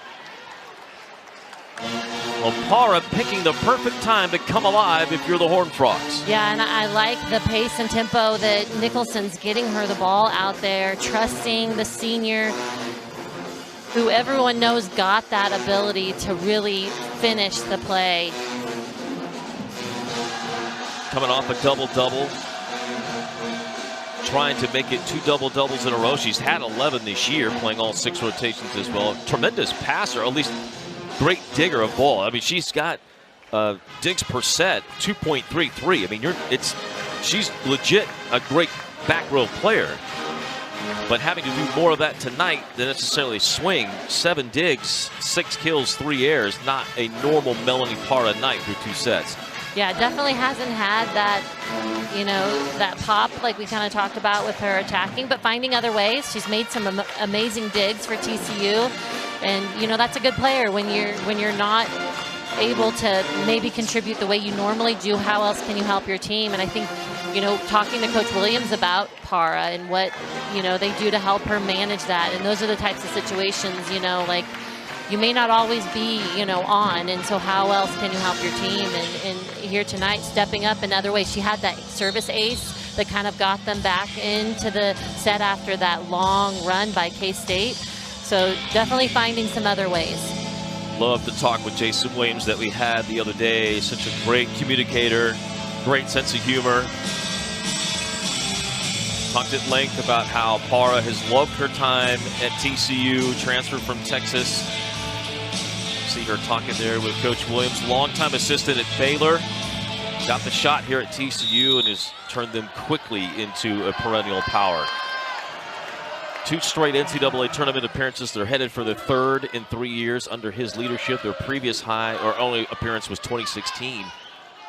Well, Para picking the perfect time to come alive if you're the Horned Frogs. Yeah, and I like the pace and tempo that Nicholson's getting her the ball out there, trusting the senior, who everyone knows got that ability to really finish the play. Coming off a double-double. Trying to make it 2 double-doubles in a row. She's had 11 this year, playing all 6 rotations as well. Tremendous passer, at least great digger of ball. I mean, she's got digs per set, 2.33. I mean, she's legit a great back row player. But having to do more of that tonight than necessarily swing. 7 digs, 6 kills, 3 errors. Not a normal Melanie Para night through 2 sets. Yeah, definitely hasn't had that, that pop like we kind of talked about with her attacking, but finding other ways. She's made some amazing digs for TCU, and that's a good player when you're not able to maybe contribute the way you normally do. How else can you help your team? And I think, talking to Coach Williams about Para and what they do to help her manage that, and those are the types of situations, like, you may not always be, on, and so how else can you help your team? And here tonight, stepping up in other ways. She had that service ace that kind of got them back into the set after that long run by K-State. So definitely finding some other ways. Love the talk with Jason Williams that we had the other day. Such a great communicator, great sense of humor. Talked at length about how Para has loved her time at TCU, transferred from Texas. See her talking there with Coach Williams, longtime assistant at Baylor. Got the shot here at TCU and has turned them quickly into a perennial power. 2 straight NCAA tournament appearances. They're headed for the 3rd in 3 years under his leadership. Their previous high or only appearance was 2016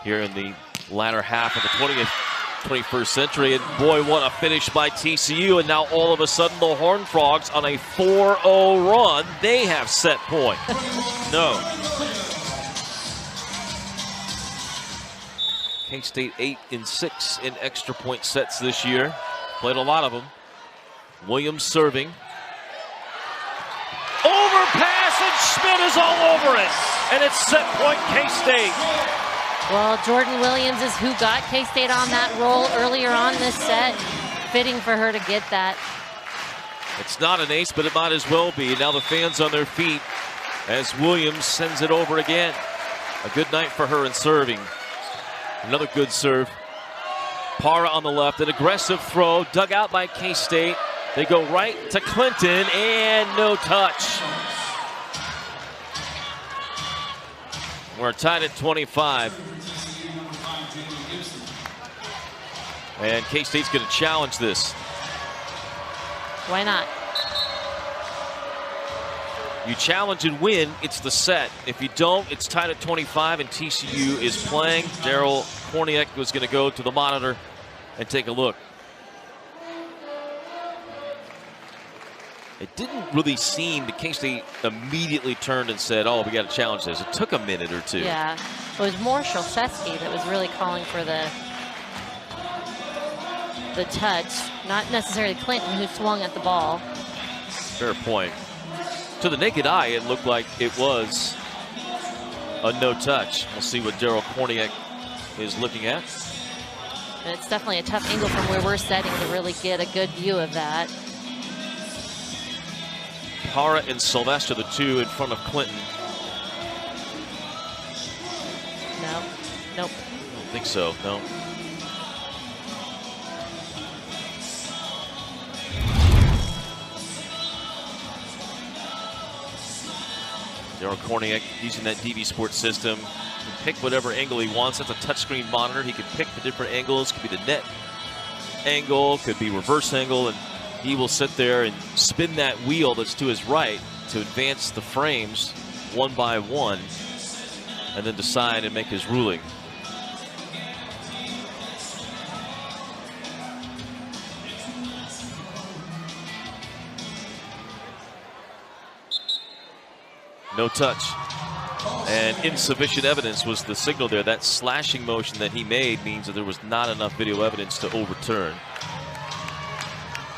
here in the latter half of the 21st century. And boy, what a finish by TCU. And now all of a sudden the Horned Frogs on a 4-0 run. They have set point. No. K-State 8 in 6 in extra point sets this year. Played a lot of them. Williams serving. Overpass, and Schmidt is all over it. And it's set point K-State. Well, Jordan Williams is who got K-State on that roll earlier on this set. Fitting for her to get that. It's not an ace, but it might as well be. Now the fans on their feet as Williams sends it over again. A good night for her in serving. Another good serve. Parra on the left, an aggressive throw, dug out by K-State. They go right to Clinton, and no touch. We're tied at 25. And K-State's going to challenge this. Why not? You challenge and win, it's the set. If you don't, it's tied at 25, and TCU is playing. Daryl Korniak was going to go to the monitor and take a look. It didn't really seem that K-State immediately turned and said, oh, we got to challenge this. It took a minute or two. Yeah, it was more Sholseski that was really calling for the touch, not necessarily Clinton, who swung at the ball. Fair point. To the naked eye, it looked like it was a no touch. We'll see what Daryl Korniak is looking at. And it's definitely a tough angle from where we're setting to really get a good view of that. Parra and Sylvester, the two in front of Clinton. No, nope. I don't think so, no. Daryl Korniak using that DV Sports system. He can pick whatever angle he wants. That's a touchscreen monitor. He can pick the different angles. Could be the net angle, could be reverse angle, and he will sit there and spin that wheel that's to his right to advance the frames one by one and then decide and make his ruling. No touch. And insufficient evidence was the signal there. That slashing motion that he made means that there was not enough video evidence to overturn.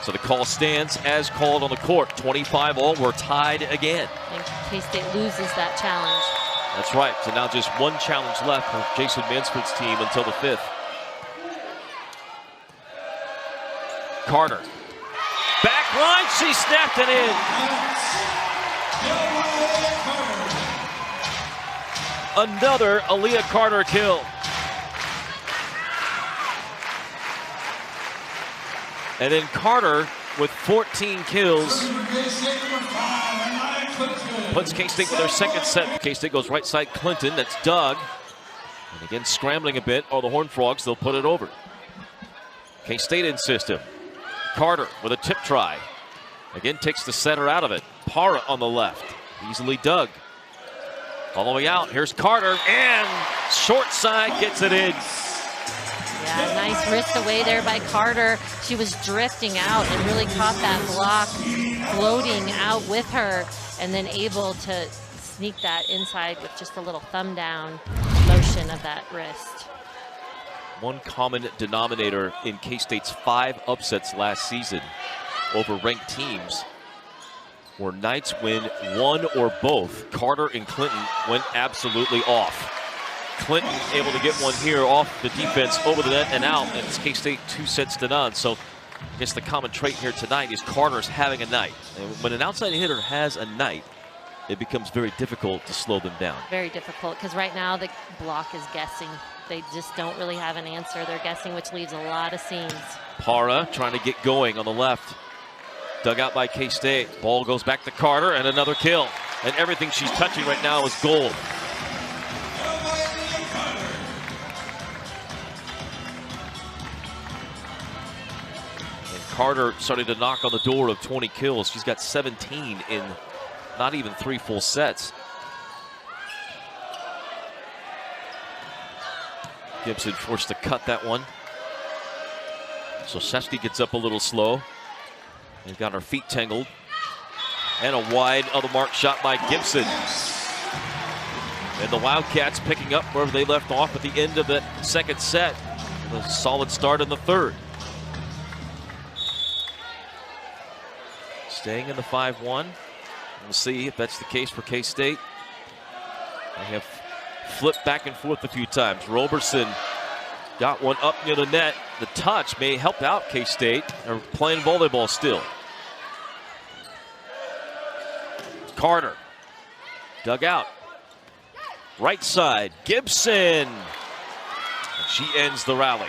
So the call stands as called on the court. 25 all. We're tied again. And K-State loses that challenge. That's right. So now just one challenge left for Jason Mansford's team until the 5th. Carter. Back line. She snapped it in. Another Aaliyah Carter kill. And then Carter with 14 kills puts K-State with their second set. K-State goes right side Clinton. That's Doug. And again, scrambling a bit. Oh, the Horned Frogs, they'll put it over. K-State in system. Carter with a tip try. Again, takes the setter out of it. Parra on the left. Easily Doug. Following out, here's Carter, and short side gets it in. Yeah, nice wrist away there by Carter. She was drifting out and really caught that block floating out with her, and then able to sneak that inside with just a little thumb down motion of that wrist. One common denominator in K-State's 5 upsets last season over ranked teams were nights when one or both Carter and Clinton went absolutely off. Clinton able to get one here off the defense over the net and out, and it's K-State 2-0. So I guess the common trait here tonight is Carter's having a night. And when an outside hitter has a night, it becomes very difficult to slow them down. Very difficult, because right now the block is guessing. They just don't really have an answer. They're guessing, which leaves a lot of seams. Parra trying to get going on the left. Dug out by K-State. Ball goes back to Carter, and another kill. And everything she's touching right now is gold. And Carter starting to knock on the door of 20 kills. She's got 17 in not even 3 full sets. Gibson forced to cut that one. So Sesky gets up a little slow. They've got her feet tangled. And a wide of the mark shot by Gibson. And the Wildcats picking up where they left off at the end of the second set. A solid start in the third. Staying in the 5-1. We'll see if that's the case for K-State. They have flipped back and forth a few times. Roberson got one up near the net. The touch may help out K-State. They're playing volleyball still. Carter dug out. Right side, Gibson. She ends the rally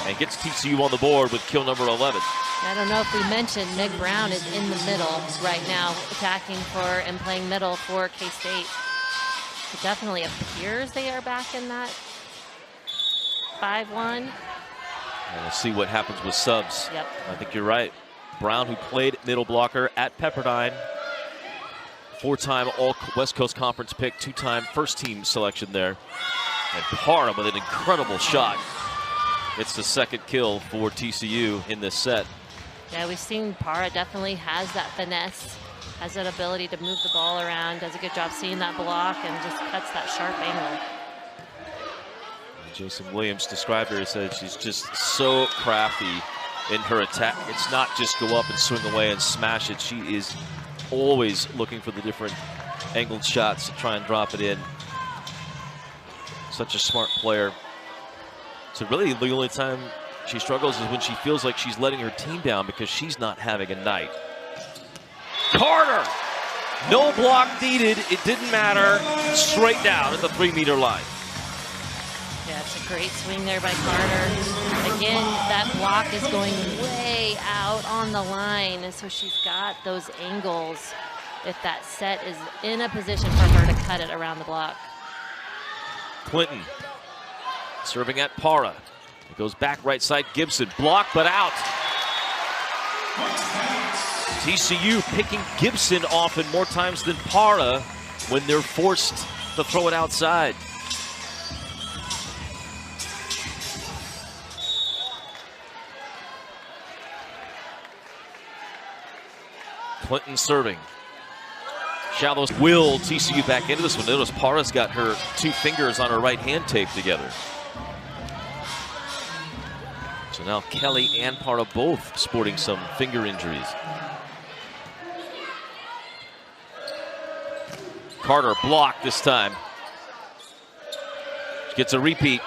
and gets TCU on the board with kill number 11. I don't know if we mentioned Meg Brown is in the middle right now, attacking for and playing middle for K-State. It definitely appears they are back in that 5-1. And we'll see what happens with subs. Yep. I think you're right. Brown, who played middle blocker at Pepperdine, 4-time All West Coast Conference pick, 2-time first team selection there. And Parham with an incredible shot. It's the second kill for TCU in this set. Yeah, we've seen Parra definitely has that finesse, has that ability to move the ball around, does a good job seeing that block, and just cuts that sharp angle. Jason Williams described her as said she's just so crafty in her attack. It's not just go up and swing away and smash it. She is always looking for the different angled shots to try and drop it in. Such a smart player. So really the only time she struggles is when she feels like she's letting her team down because she's not having a night. Carter! No block needed. It didn't matter. Straight down at the 3-meter line. Yeah, it's a great swing there by Carter. Again, that block is going way out on the line, and so she's got those angles if that set is in a position for her to cut it around the block. Clinton serving at Parra. It goes back right side. Gibson blocked but out. TCU picking Gibson often more times than Parra when they're forced to throw it outside. Clinton serving. Shallows will TCU back into this one. Notice Parra's got her 2 fingers on her right hand taped together. So now Kelly and Parra both sporting some finger injuries. Carter blocked this time. She gets a repeat.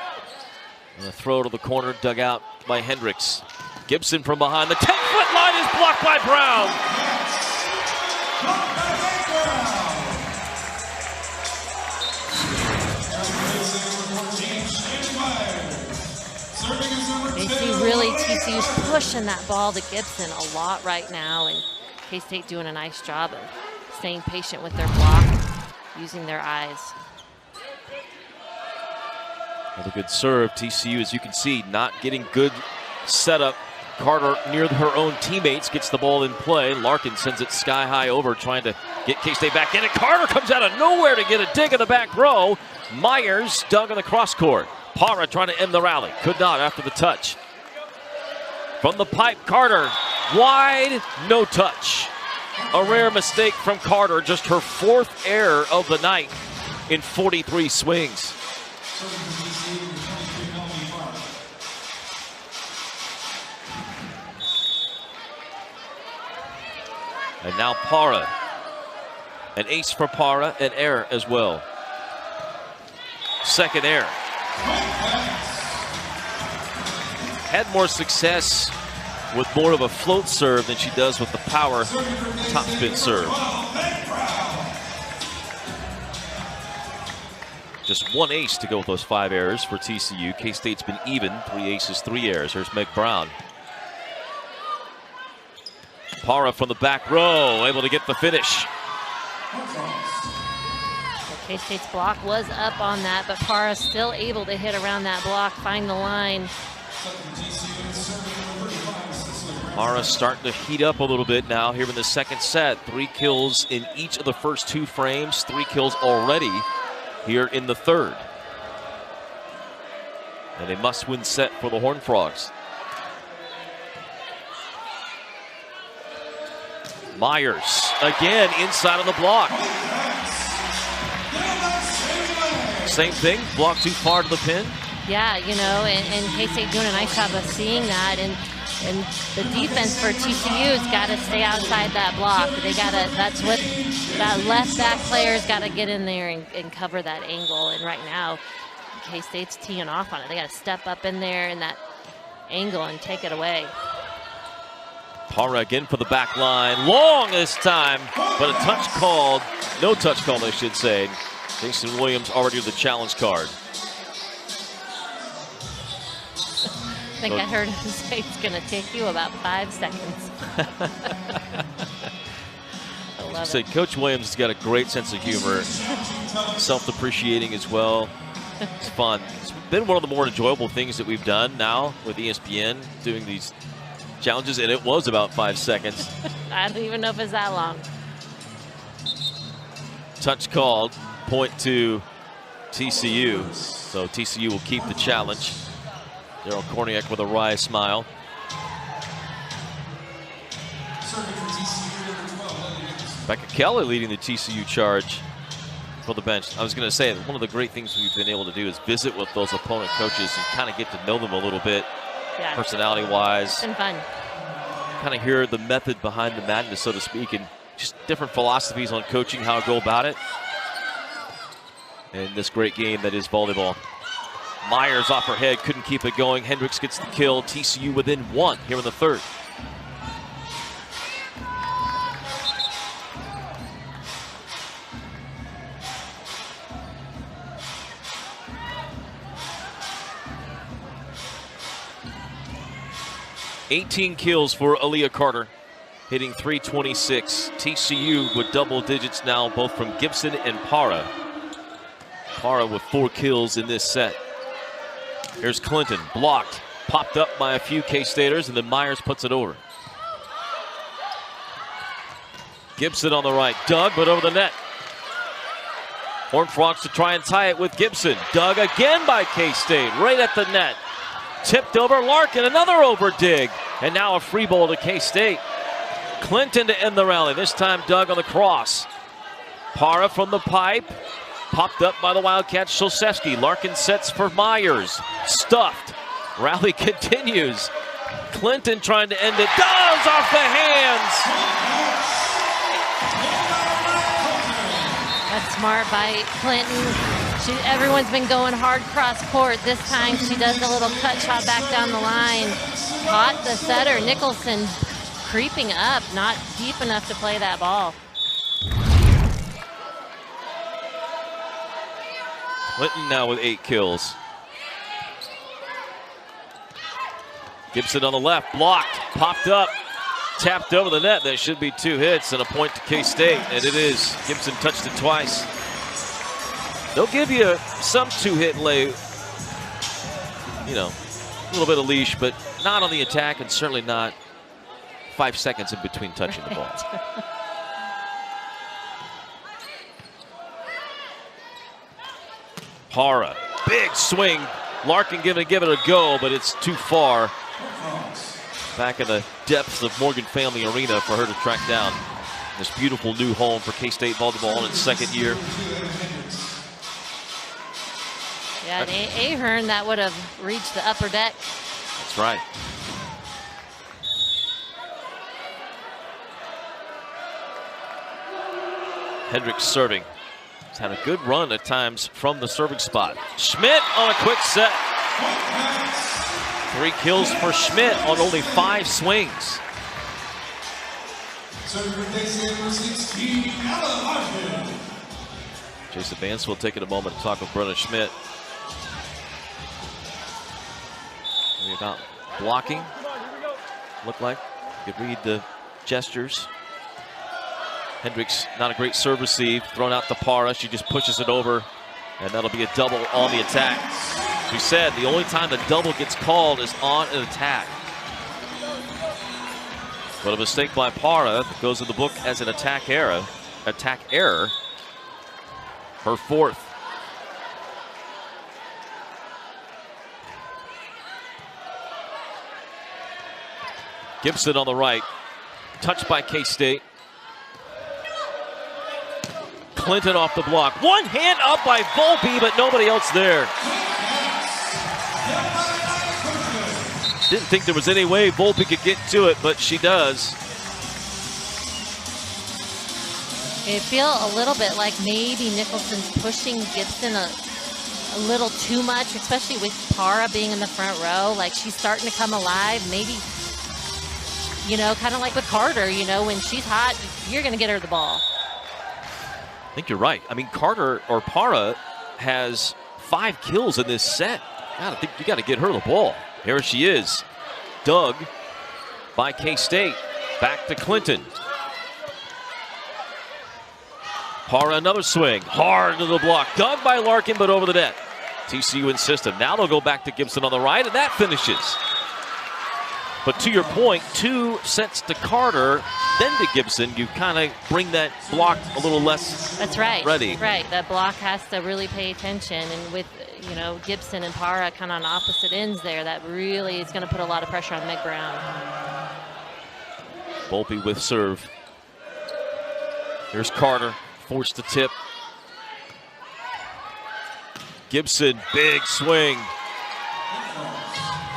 And a throw to the corner, dug out by Hendricks. Gibson from behind the 10-foot line is blocked by Brown. You see really TCU's pushing that ball to Gibson a lot right now, and K-State doing a nice job of staying patient with their block, using their eyes. Another good serve. TCU, as you can see, not getting good setup. Carter near her own teammates gets the ball in play. Larkin sends it sky high over, trying to get K-State back in it. Carter comes out of nowhere to get a dig in the back row. Myers dug on the cross court. Parra trying to end the rally. Could not after the touch. From the pipe, Carter. Wide, no touch. A rare mistake from Carter. Just her 4th error of the night in 43 swings. And now Parra. An ace for Parra, an error as well. Second error. Had more success with more of a float serve than she does with the power topspin serve. Just 1 ace to go with those 5 errors for TCU. K-State's been even, 3 aces, 3 errors. Here's Meg Brown. Parra from the back row, able to get the finish. K-State's block was up on that, but Parra still able to hit around that block, find the line. Parra starting to heat up a little bit now here in the second set. 3 kills in each of the first 2 frames, 3 kills already here in the third. And a must-win set for the Horned Frogs. Myers again inside of the block. Same thing, block too far to the pin. Yeah, you know, and K-State doing a nice job of seeing that. And the defense for TCU's got to stay outside that block. They got to, that's what that left back player's got to get in there and cover that angle. And right now, K-State's teeing off on it. They got to step up in there in that angle and take it away. Parra again for the back line. Long this time, but a touch called. No touch called, I should say. Jason Williams already with the challenge card. I think I heard him say it's going to take you about 5 seconds. I love it. Coach Williams has got a great sense of humor, self-depreciating as well. It's fun. It's been one of the more enjoyable things that we've done now with ESPN, doing these challenges, and it was about 5 seconds. I don't even know if it's that long. Touch called, point to TCU. So TCU will keep the challenge. Daryl Korniak with a wry smile. Becca Kelly leading the TCU charge for the bench. I was going to say that one of the great things we've been able to do is visit with those opponent coaches and kind of get to know them a little bit, Yeah, personality-wise. it's been fun. Kind of hear the method behind the madness, so to speak, and just different philosophies on coaching, how to go about it. And this great game that is volleyball. Myers off her head, couldn't keep it going. Hendricks gets the kill. TCU within 1 here in the third. $18 kills for Aaliyah Carter, hitting .326. TCU with double digits now, both from Gibson and Parra. Parra with 4 kills in this set. Here's Clinton, blocked, popped up by a few K-Staters, and then Myers puts it over. Gibson on the right, dug, but over the net. Horned Frogs to try and tie it with Gibson. Dug again by K-State, right at the net. Tipped over, Larkin, another over dig. And now a free ball to K-State. Clinton to end the rally, this time dug on the cross. Parra from the pipe. Popped up by the Wildcats, Szulczewski. Larkin sets for Myers. Stuffed. Rally continues. Clinton trying to end it. Does off the hands. That's smart by Clinton. Everyone's been going hard cross court. This time she does a little cut shot back down the line. Caught the setter, Nicholson, creeping up, not deep enough to play that ball. Clinton now with 8 kills. Gibson on the left, blocked, popped up, tapped over the net. That should be 2 hits and a point to K-State, and it is. Gibson touched it twice. They'll give you some 2-hit lay, you know, a little bit of leash, but not on the attack, and certainly not 5 seconds in between touching the ball. Parra, big swing. Larkin give it a go, but it's too far. Back in the depths of Morgan Family Arena for her to track down this beautiful new home for K-State volleyball in its 2nd year. Yeah, an Ahern that would have reached the upper deck. That's right. Hendricks serving. He's had a good run at times from the serving spot. Schmidt on a quick set. 3 kills for Schmidt on only 5 swings. Jason Vance will take it a moment to talk with Brenna Schmidt. Maybe about blocking. Looked like you could read the gestures. Hendricks, not a great serve receive, thrown out to Parra. She just pushes it over, and that'll be a double on the attack. As we said, the only time the double gets called is on an attack. But a mistake by Parra that goes in the book as an attack error. Her 4th. Gibson on the right, touched by K-State. Clinton off the block. One hand up by Volpe, but nobody else there. Didn't think there was any way Volpe could get to it, but she does. I feel a little bit like maybe Nicholson's pushing Gibson a little too much, especially with Para being in the front row. Like, she's starting to come alive. Maybe, you know, kind of like with Carter, you know, when she's hot, you're going to get her the ball. I think you're right. I mean, Para has 5 kills in this set. I think you got to get her the ball. Here she is. Dug by K-State. Back to Clinton. Para another swing. Hard to the block. Dug by Larkin, but over the net. TCU insisted. Now they'll go back to Gibson on the right, and that finishes. But to your point, 2 sets to Carter, then to Gibson. You kind of bring that block a little less That's right. ready. Right. That block has to really pay attention. And with, you know, Gibson and Para kind of on opposite ends there, that really is going to put a lot of pressure on Meg Brown. Volpe with serve. Here's Carter, forced to tip. Gibson, big swing.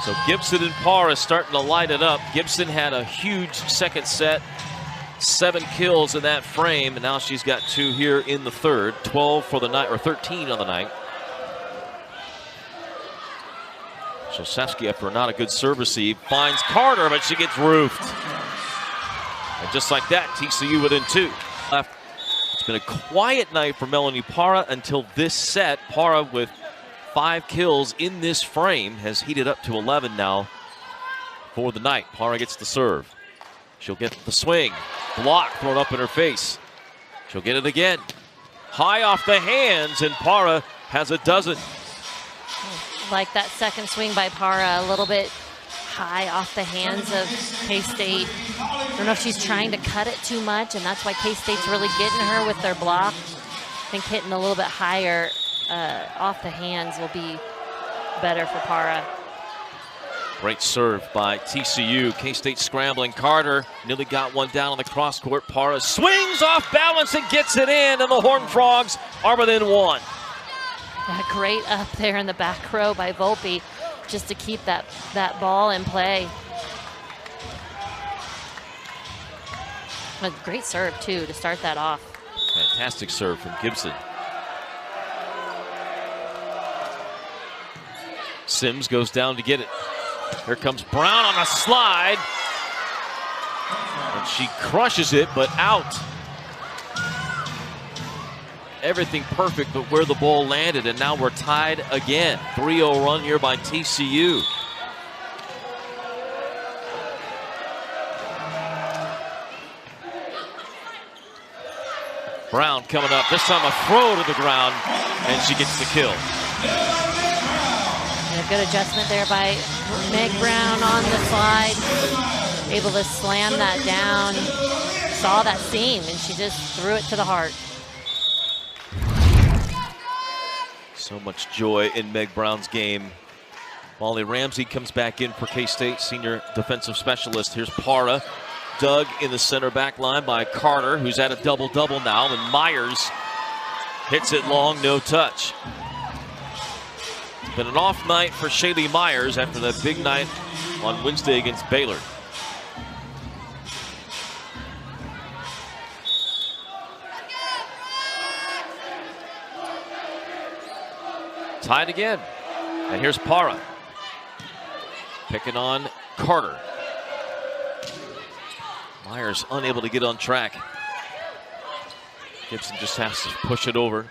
So Gibson and Para starting to light it up. Gibson had a huge second set, 7 kills in that frame, and now she's got 2 here in the third. 12 for the night, or 13 on the night. Shosevsky, after not a good serve receive, finds Carter, but she gets roofed. And just like that, TCU within 2. Left. It's been a quiet night for Melanie Para until this set. Para with 5 kills in this frame has heated up to 11 now for the night. Para gets the serve. She'll get the swing. Block thrown up in her face. She'll get it again. High off the hands, and Para has a dozen. Like that second swing by Para, a little bit high off the hands of K-State. I don't know if she's trying to cut it too much, and that's why K-State's really getting her with their block. I think hitting a little bit higher off the hands will be better for Para. Great serve by TCU. K-State scrambling. Carter nearly got one down on the cross court. Para swings off balance and gets it in, and the Horned Frogs are within 1. Yeah, great up there in the back row by Volpe just to keep that ball in play. A great serve, too, to start that off. Fantastic serve from Gibson. Sims goes down to get it. Here comes Brown on a slide. And she crushes it, but out. Everything perfect, but where the ball landed, and now we're tied again. 3-0 run here by TCU. Brown coming up, this time a throw to the ground, and she gets the kill. And a good adjustment there by Meg Brown on the slide. Able to slam that down. Saw that seam, and she just threw it to the heart. So much joy in Meg Brown's game. Molly Ramsey comes back in for K-State, senior defensive specialist. Here's Para. Dug in the center back line by Carter, who's at a double-double now, and Myers hits it long, no touch. It's been an off night for Shaylee Myers after that big night on Wednesday against Baylor. Tied again. And here's Para. Picking on Carter. Myers unable to get on track. Gibson just has to push it over.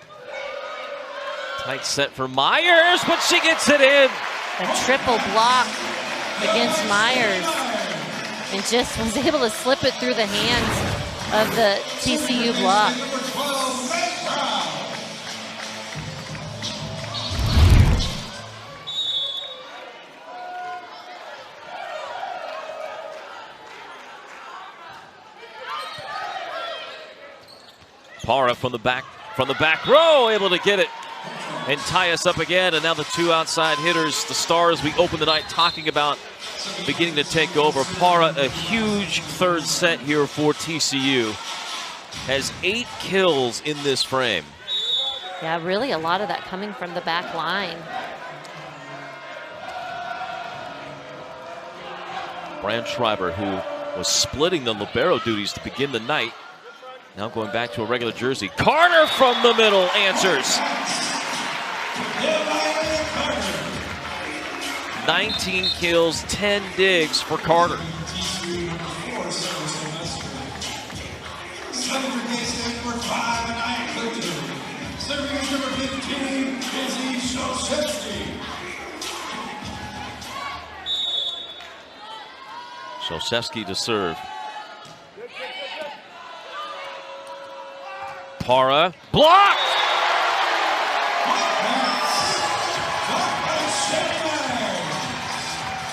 Tight set for Myers, but she gets it in. A triple block against Myers. And just was able to slip it through the hands of the TCU block. Para from the back row, able to get it and tie us up again. And now the 2 outside hitters, the stars we opened the night talking about, beginning to take over. Para, a huge third set here for TCU. has 8 kills in this frame. Yeah, really a lot of that coming from the back line. Brandschreiber, who was splitting the libero duties to begin the night, now going back to a regular jersey. Carter from the middle answers. 19 kills, 10 digs for Carter. Szosewski to serve. Para blocked.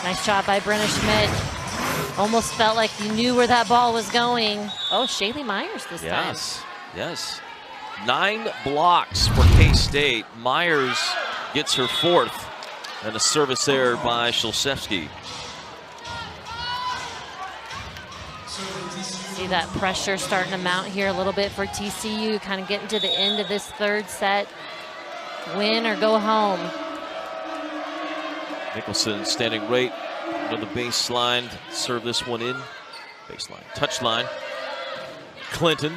Nice job by Brenna Schmidt. Almost felt like you knew where that ball was going. Oh, Shaylee Myers this time. Yes. 9 blocks for K-State. Myers gets her 4th, and a service error by Szosewski. See that pressure starting to mount here a little bit for TCU, kind of getting to the end of this 3rd set. Win or go home. Nicholson standing right on the baseline. Serve this one in. Baseline. Touchline. Clinton.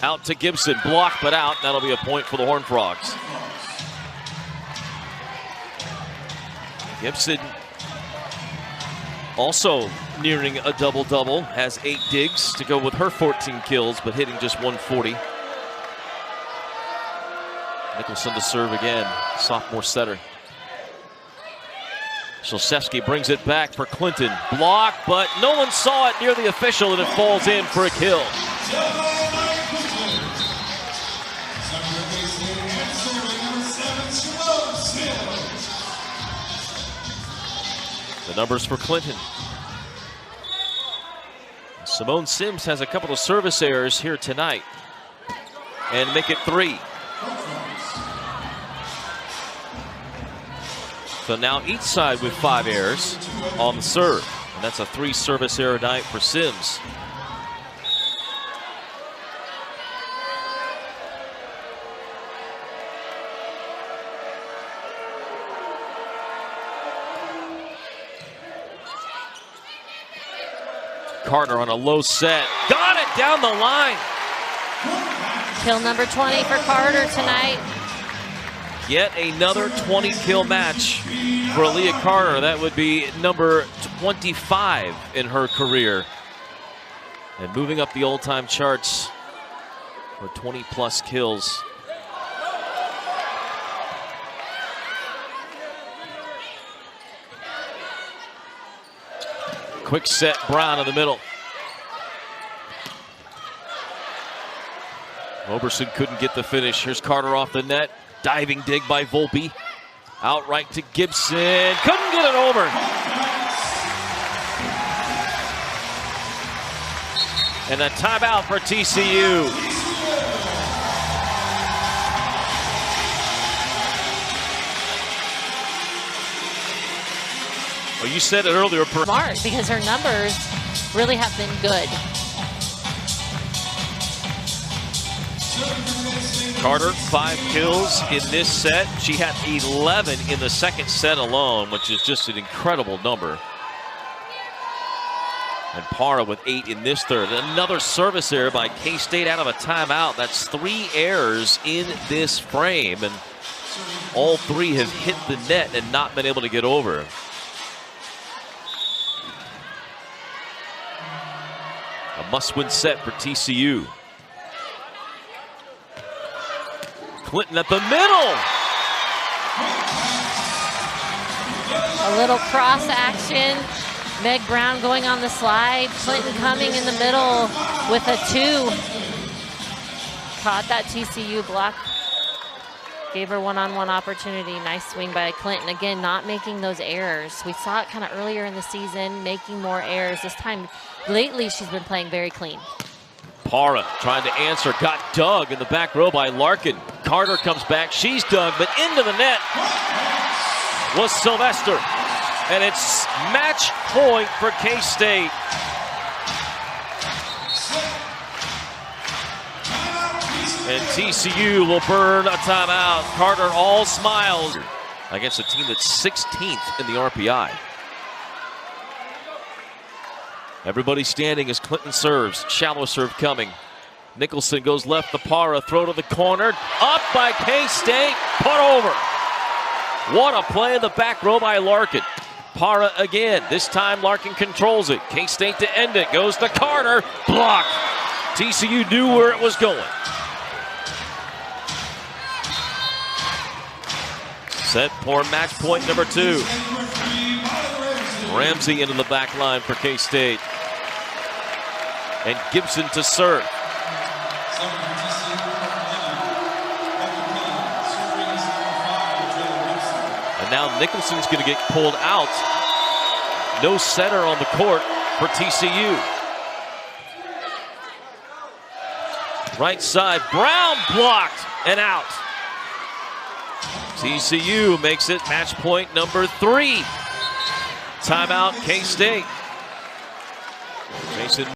Out to Gibson. Blocked but out. That'll be a point for the Horned Frogs. Gibson also nearing a double-double. Has 8 digs to go with her 14 kills, but hitting just 140. Nicholson to serve again. Sophomore setter. Szosewski brings it back for Clinton. Block, but no one saw it near the official, and it falls in for a kill. The numbers for Clinton. Simone Sims has a couple of service errors here tonight and make it 3. So now each side with 5 errors on the serve. And that's a 3 service error night for Sims. Carter on a low set. Got it down the line. Kill number 20 for Carter tonight. Yet another 20 kill match for Aaliyah Carter. That would be number 25 in her career. And moving up the all-time charts for 20 plus kills. Quick set, Brown in the middle. Roberson couldn't get the finish. Here's Carter off the net. Diving dig by Volpe. Outright to Gibson. Couldn't get it over. And a timeout for TCU. Well, you said it earlier. Smart, because her numbers really have been good. Carter, 5 kills in this set. She had 11 in the second set alone, which is just an incredible number. And Para with 8 in this third. Another service error by K-State out of a timeout. That's 3 errors in this frame, and all 3 have hit the net and not been able to get over. A must-win set for TCU. Clinton at the middle. A little cross action. Meg Brown going on the slide. Clinton coming in the middle with a 2. Caught that TCU block. Gave her one-on-one opportunity. Nice swing by Clinton. Again, not making those errors. We saw it kind of earlier in the season, making more errors. This time, lately, she's been playing very clean. Para trying to answer, got dug in the back row by Larkin. Carter comes back, she's dug, but into the net was Sylvester. And it's match point for K-State. And TCU will burn a timeout. Carter all smiles against a team that's 16th in the RPI. Everybody standing as Clinton serves. Shallow serve coming. Nicholson goes left to Parra. Throw to the corner. Up by K-State. Put over. What a play in the back row by Larkin. Parra again. This time Larkin controls it. K-State to end it. Goes to Carter. Blocked. TCU knew where it was going. Set for match point number 2. Ramsey into the back line for K-State. And Gibson to serve. And now Nicholson's going to get pulled out. No setter on the court for TCU. Right side, Brown blocked and out. TCU makes it match point number 3. Timeout, K-State. Mason